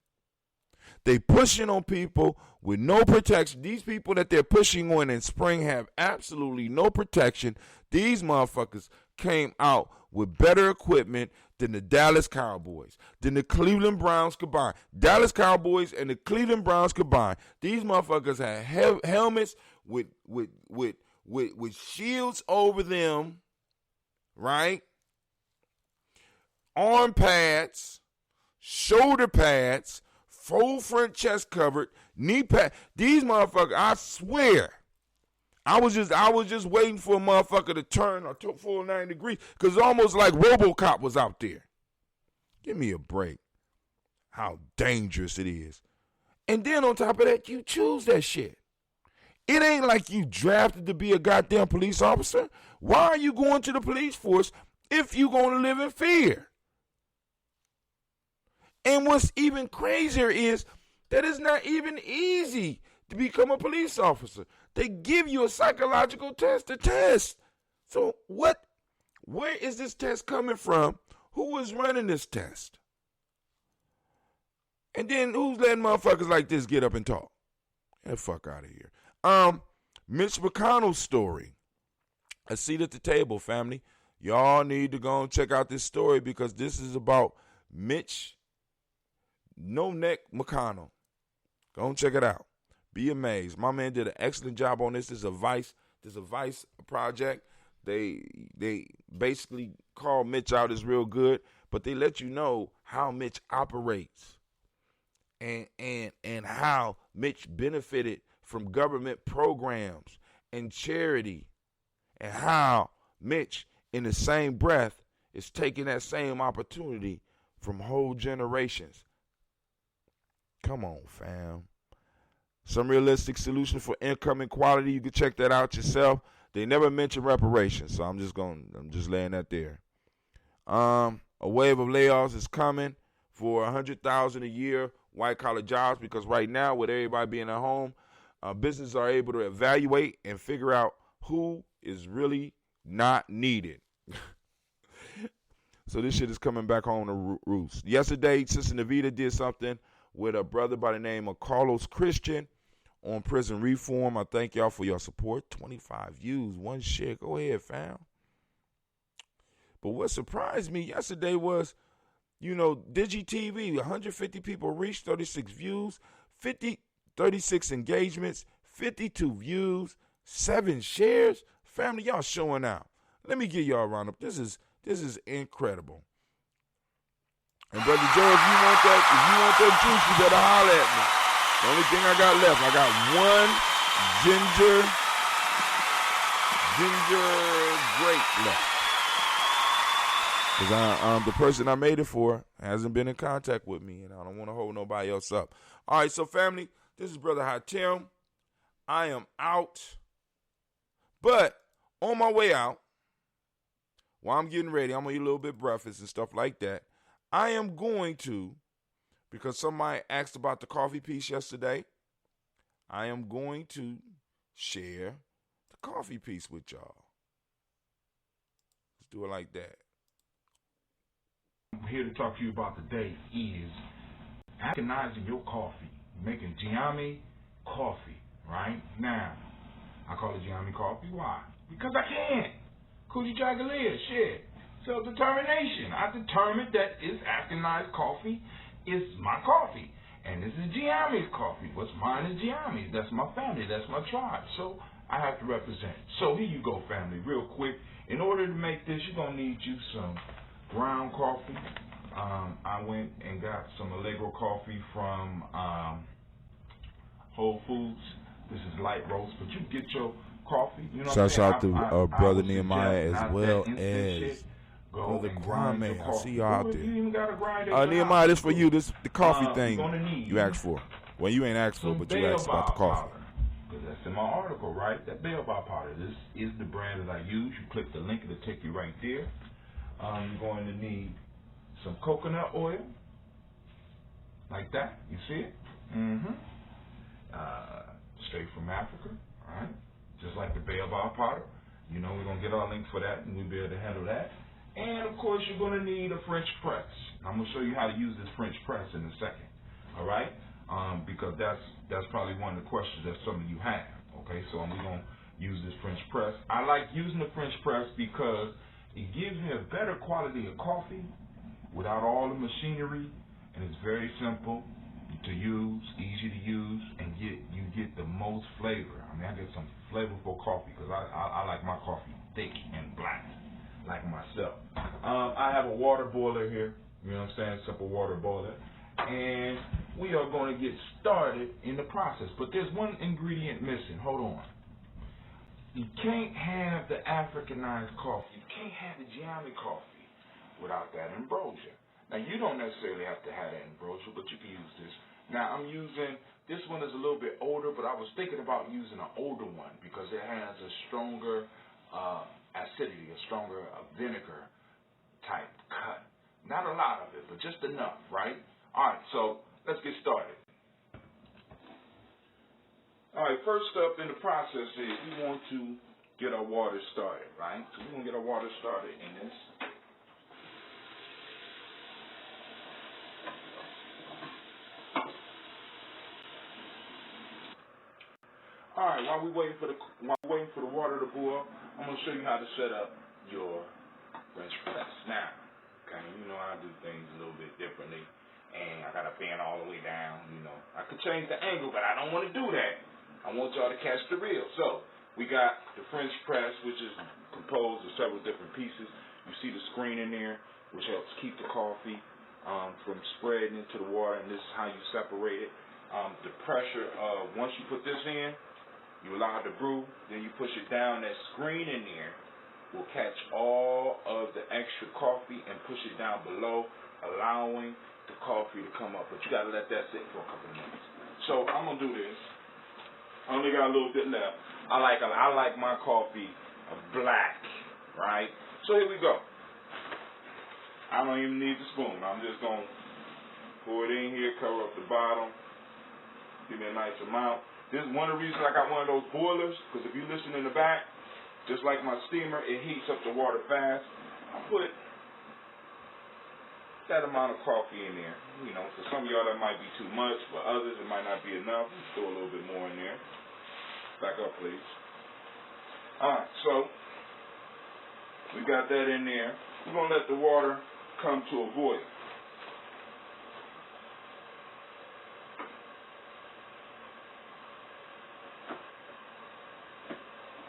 They pushing on people with no protection. These people that they're pushing on in spring have absolutely no protection. These motherfuckers came out with better equipment than the Dallas Cowboys, than the Cleveland Browns combined. Dallas Cowboys and the Cleveland Browns combined. These motherfuckers had helmets with shields over them, right? Arm pads, shoulder pads, full front chest covered, knee pad. These motherfuckers, I was just waiting for a motherfucker to turn or to full 90 degrees, because it's almost like RoboCop was out there. Give me a break. How dangerous it is. And then on top of that, you choose that shit. It ain't like you drafted to be a goddamn police officer. Why are you going to the police force if you going to live in fear? And what's even crazier is that it's not even easy to become a police officer. They give you a psychological test to test. So where is this test coming from? Who is running this test? And then who's letting motherfuckers like this get up and talk? Get the fuck out of here. Mitch McConnell's story. A seat at the table, family. Y'all need to go and check out this story, because this is about Mitch No Neck McConnell. Go and check it out. Be amazed. My man did an excellent job on this. This is a Vice project. They basically call Mitch out as real good, but they let you know how Mitch operates and how Mitch benefited from government programs and charity, and how Mitch, in the same breath, is taking that same opportunity from whole generations. Come on, fam. Some realistic solution for income inequality. You can check that out yourself. They never mention reparations, so I'm just laying that there. A wave of layoffs is coming for 100,000 a year white collar jobs, because right now, with everybody being at home, businesses are able to evaluate and figure out who is really not needed. So this shit is coming back home to roost. Yesterday, Sister Navita did something with a brother by the name of Carlos Christian on prison reform. I thank y'all for your support. 25 views, 1 share. Go ahead, fam. But what surprised me yesterday was, DigiTV, 150 people reached, 36 views, 36 engagements, 52 views, 7 shares. Family, y'all showing out. Let me give y'all a round up. This is incredible. And Brother Joe, if you want that juice, you better holler at me. The only thing I got left, I got one ginger grape left. Because the person I made it for hasn't been in contact with me, and I don't want to hold nobody else up. All right, so family, this is Brother Hatem. I am out. But on my way out, while I'm getting ready, I'm going to eat a little bit of breakfast and stuff like that. I am going to, because somebody asked about the coffee piece yesterday, I am going to share the coffee piece with y'all. Let's do it like that. I'm here to talk to you about today is Africanizing your coffee, making Gye-Nyame coffee, right? Now, I call it Gye-Nyame coffee. Why? Because I can. Coochie Jagalia, shit. Self-determination. I determined that this Africanized coffee is my coffee. And this is Gye-Nyame's coffee. What's mine is Gye-Nyame's. That's my family. That's my tribe. So I have to represent. So here you go, family, real quick. In order to make this, you're going to need you some ground coffee. I went and got some Allegro coffee from Whole Foods. This is light roast, but you get your coffee. You know Shouts out to Brother Nehemiah as well as Brother Gye-Nyame. I see y'all out there. Nehemiah, this for you. This the coffee thing you asked for. Well, you ain't asked for, but you asked about the coffee. Because that's in my article, right? That Baobab powder. This is the brand that I use. You click the link, it'll take you right there. You're going to need some coconut oil, like that. You see it? Straight from Africa, all right? Just like the Baobab powder. We're going to get our link for that, and we'll be able to handle that. And, of course, you're going to need a French press. I'm going to show you how to use this French press in a second, all right? Because that's probably one of the questions that some of you have, okay? So we're going to use this French press. I like using the French press because it gives me a better quality of coffee without all the machinery, and it's very simple to use, easy to use, and you get the most flavor. I get some flavorful coffee because I like my coffee thick and black, like myself. I have a water boiler here, you know what I'm saying, simple water boiler, and we are going to get started in the process. But there's one ingredient missing. Hold on. You can't have the Africanized coffee. You can't have the Gye-Nyame coffee without that ambrosia. Now, you don't necessarily have to have that ambrosia, but you can use this. Now, I'm using, this one is a little bit older, but I was thinking about using an older one because it has a stronger acidity, a stronger vinegar type cut. Not a lot of it, but just enough, right? All right, so let's get started. All right, first up in the process is we want to get our water started, right? So we're going to get our water started in this. All right, while we're waiting for the water to boil, I'm going to show you how to set up your French press. Now, okay, you know I do things a little bit differently, and I got to fan all the way down, you know. I could change the angle, but I don't want to do that. I want y'all to catch the reel. So, we got the French press, which is composed of several different pieces. You see the screen in there, which helps keep the coffee from spreading into the water, and this is how you separate it. The pressure of, once you put this in, you allow it to brew, then you push it down. That screen in there will catch all of the extra coffee and push it down below, allowing the coffee to come up. But you got to let that sit for a couple of minutes. So I'm going to do this. I only got a little bit left. I like my coffee black, right? So here we go. I don't even need the spoon. I'm just going to pour it in here, cover up the bottom, give me a nice amount. This is one of the reasons I got one of those boilers, because if you listen in the back, just like my steamer, it heats up the water fast. I put that amount of coffee in there. You know, for some of y'all that might be too much, for others it might not be enough. Throw a little bit more in there. Back up, please. Alright, so we got that in there. We're going to let the water come to a boil.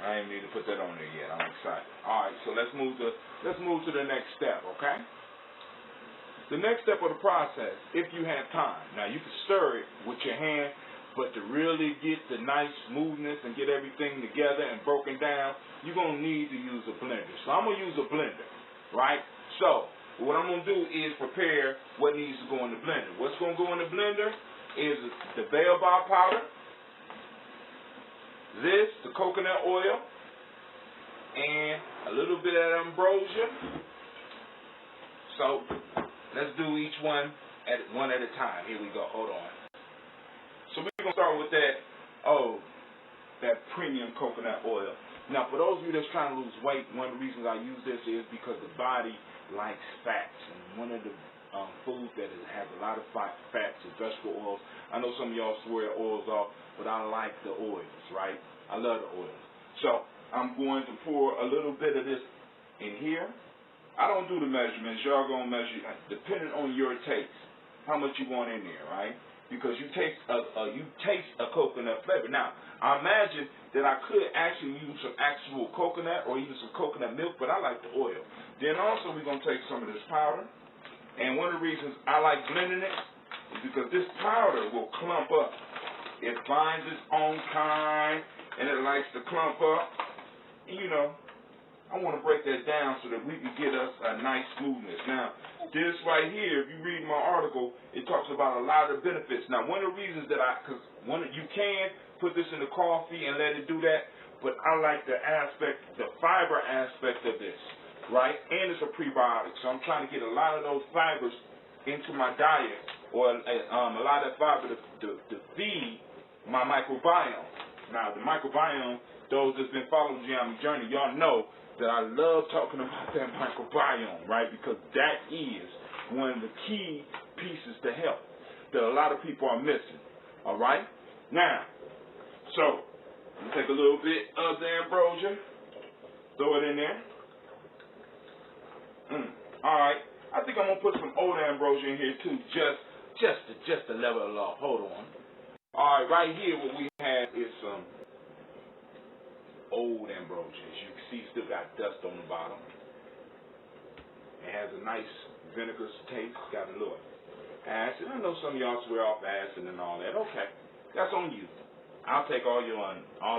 I ain't need to put that on there yet. I'm excited. All right, so let's move to the next step, okay? The next step of the process, if you have time. Now, you can stir it with your hand, but to really get the nice smoothness and get everything together and broken down, you're going to need to use a blender. So I'm going to use a blender, right? So what I'm going to do is prepare what needs to go in the blender. What's going to go in the blender is the baobab powder, the coconut oil, and a little bit of ambrosia. So let's do each one at a time. Here we go. Hold on. So we're going to start with that premium coconut oil. Now, for those of you that's trying to lose weight, one of the reasons I use this is because the body likes fats. And one of the foods that has a lot of fats is vegetable oils. I know some of y'all swear oils off, but I like the oils, right? I love the oils. So I'm going to pour a little bit of this in here. I don't do the measurements. Y'all going to measure, depending on your taste, how much you want in there, right? Because you taste a coconut flavor. Now, I imagine that I could actually use some actual coconut or even some coconut milk, but I like the oil. Then also we're going to take some of this powder. And one of the reasons I like blending it is because this powder will clump up. It finds its own kind, and it likes to clump up. You know, I want to break that down so that we can get us a nice smoothness. Now, this right here, if you read my article, it talks about a lot of benefits. Now, one of the reasons that you can put this in the coffee and let it do that, but I like the fiber aspect of this, right? And it's a prebiotic, so I'm trying to get a lot of those fibers into my diet, or a lot of that fiber to feed my microbiome. Now, the microbiome, those that's been following Gye-Nyame Journey, y'all know that I love talking about that microbiome, right? Because that is one of the key pieces to health that a lot of people are missing, all right? Now, so, I'm going to take a little bit of the ambrosia, throw it in there. All right. I think I'm going to put some older ambrosia in here, too, just to level it off. Hold on. All right, right here what we have is some old ambrosia. As you can see, still got dust on the bottom. It has a nice vinegar taste. Got a little acid. I know some of y'all swear off acid and all that. Okay, that's on you. I'll take all the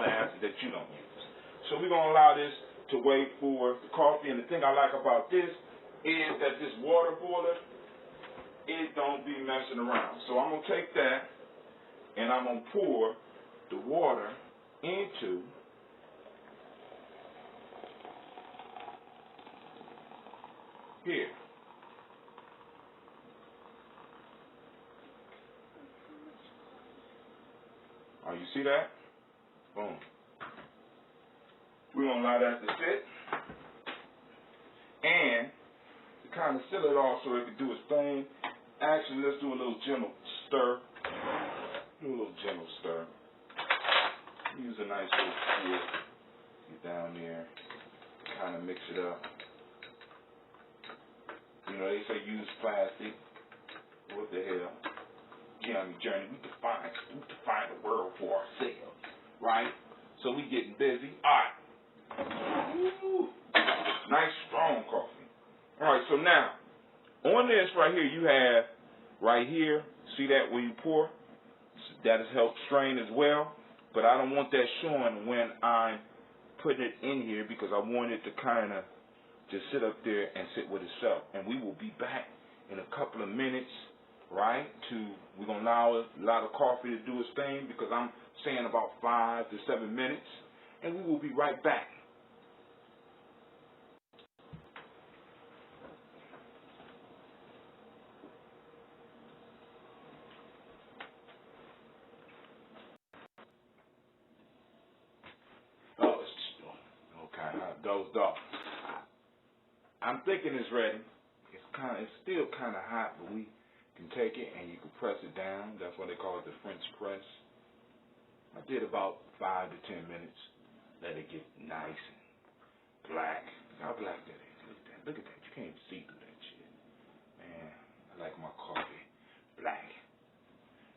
acid that you don't use. so we're going to allow this to wait for the coffee. And the thing I like about this is that this water boiler, it don't be messing around. So I'm going to take that and I'm going to pour the water into here. Oh, you see that? Boom. We're going to allow that to sit. And to kind of seal it off so it can do its thing, actually, let's do a little gentle stir. Do a little gentle stir. Use a nice little fork. Get down there. Kind of mix it up. You know, they say use plastic. What the hell? Gye-Nyame journey. We define the world for ourselves, right? So we getting busy. All right. Ooh. Nice strong coffee. All right. So now on this right here, you have right here. See that where you pour? That has helped strain as well. But I don't want that showing when I'm putting it in here because I want it to kind of just sit up there and sit with itself. And we will be back in a couple of minutes, right? We're going to allow the coffee to do its thing because I'm saying about 5 to 7 minutes. And we will be right back. Oh, it's okay. I dozed off. I'm thinking it's ready. It's still kind of hot, but we can take it and you can press it down. That's why they call it the French press. I did about 5 to 10 minutes. Let it get nice and black. Look how black that is. Look at that. Look at that. You can't even see through that shit. Man, I like my coffee black.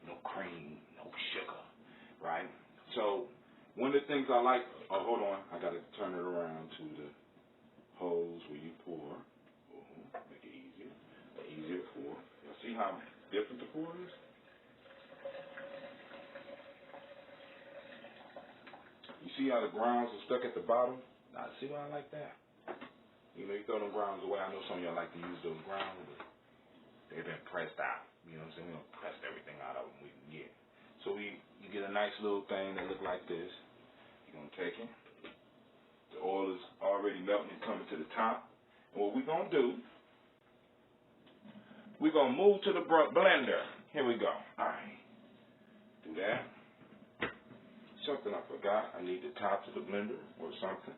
No cream, no sugar, right? So one of the things I like, oh, hold on. I got to turn it around to the hose where you pour. Make it easier. Easier to pour. Y'all see how different the pour is? You see how the grounds are stuck at the bottom? Now, see why I like that? You know, you throw them grounds away. I know some of y'all like to use those grounds, but they've been pressed out. You know what I'm saying? We don't press everything out of them we can get. So you get a nice little thing that look like this. You're going to take it. The oil is already melting and coming to the top. And what we're going to do, we're going to move to the blender. Here we go. All right. Do that. Something I forgot. I need the top to the blender or something.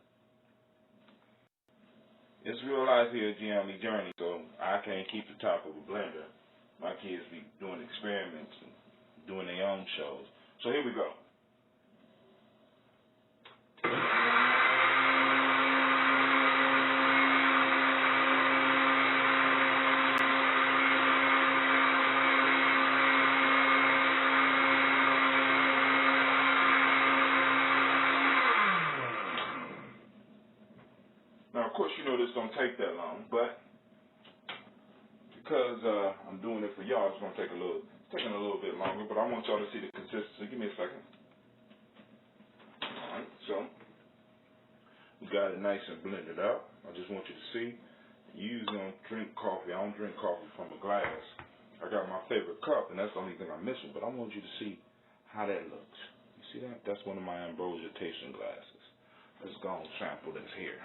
It's real life here at Gye-Nyame Journey, so I can't keep the top of a blender. My kids be doing experiments and doing their own shows. So here we go. Now, of course, you know this don't take that long, but because I'm doing it for y'all, it's taking a little bit longer. But I want y'all to see the consistency. Give me a second. All right, so we got it nice and blended up. I just want you to see. You usually don't drink coffee. I don't drink coffee from a glass. I got my favorite cup, and that's the only thing I'm missing. But I want you to see how that looks. You see that? That's one of my ambrosia tasting glasses. Let's go and sample this here.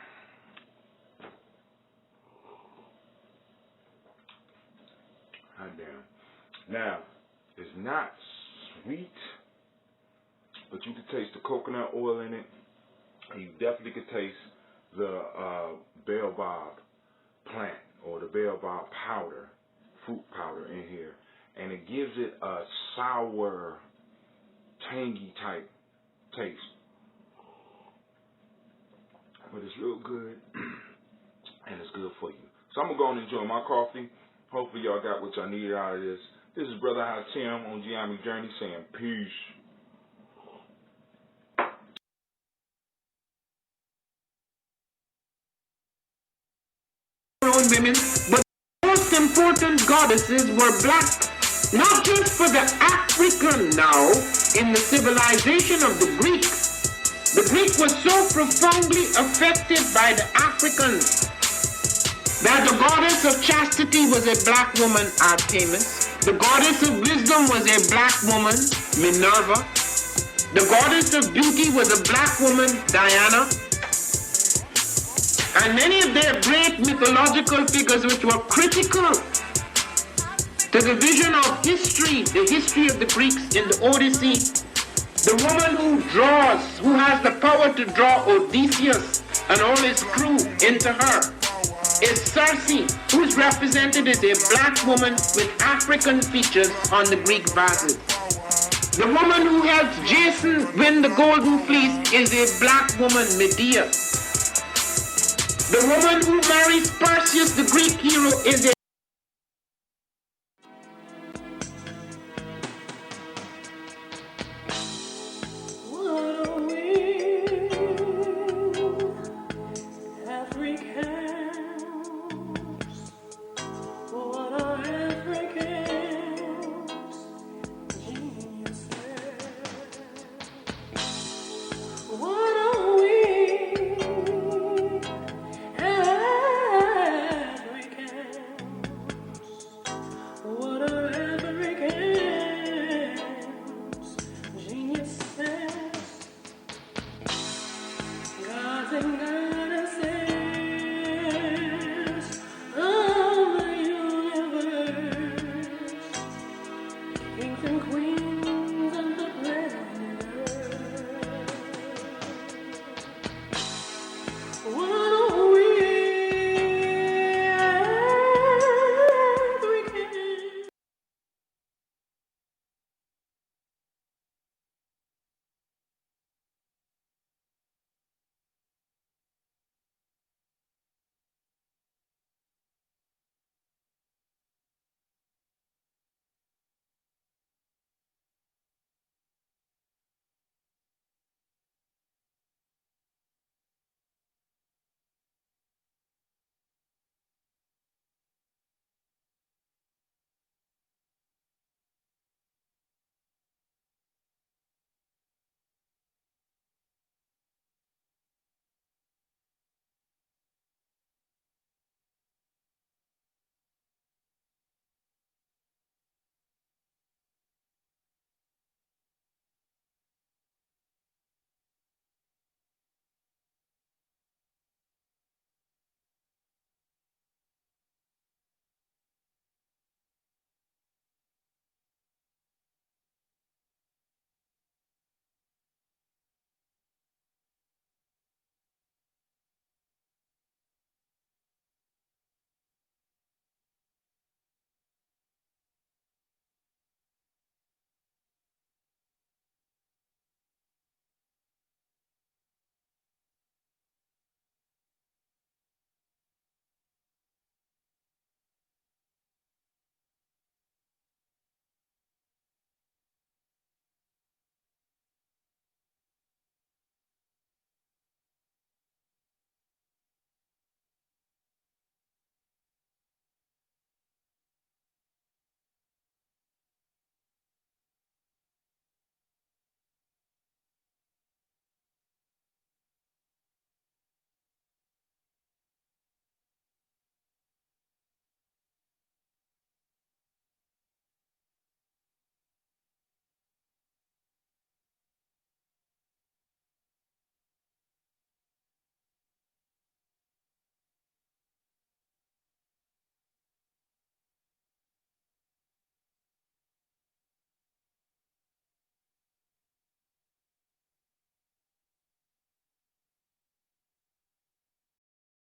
Hot damn. Now, it's not sweet, but you can taste the coconut oil in it. And you definitely can taste the baobab plant or the baobab powder, fruit powder in here. And it gives it a sour, tangy type taste. But it's real good, and it's good for you. So I'm going to go and enjoy my coffee. Hopefully y'all got what y'all needed out of this. This is Brother Hatim on Gye-Nyame Journey saying peace. Women, but the most important goddesses were black, not just for the African now in the civilization of the Greeks, The Greek was so profoundly affected by the Africans that the goddess of chastity was a black woman, Artemis. The goddess of wisdom was a black woman, Minerva. The goddess of beauty was a black woman, Diana. And many of their great mythological figures which were critical to the vision of history, the history of the Greeks in the Odyssey. The woman who draws, who has the power to draw Odysseus and all his crew into her, is Circe, who is represented as a black woman with African features on the Greek vases. The woman who helps Jason win the Golden Fleece is a black woman, Medea. The woman who marries Perseus, the Greek hero, is a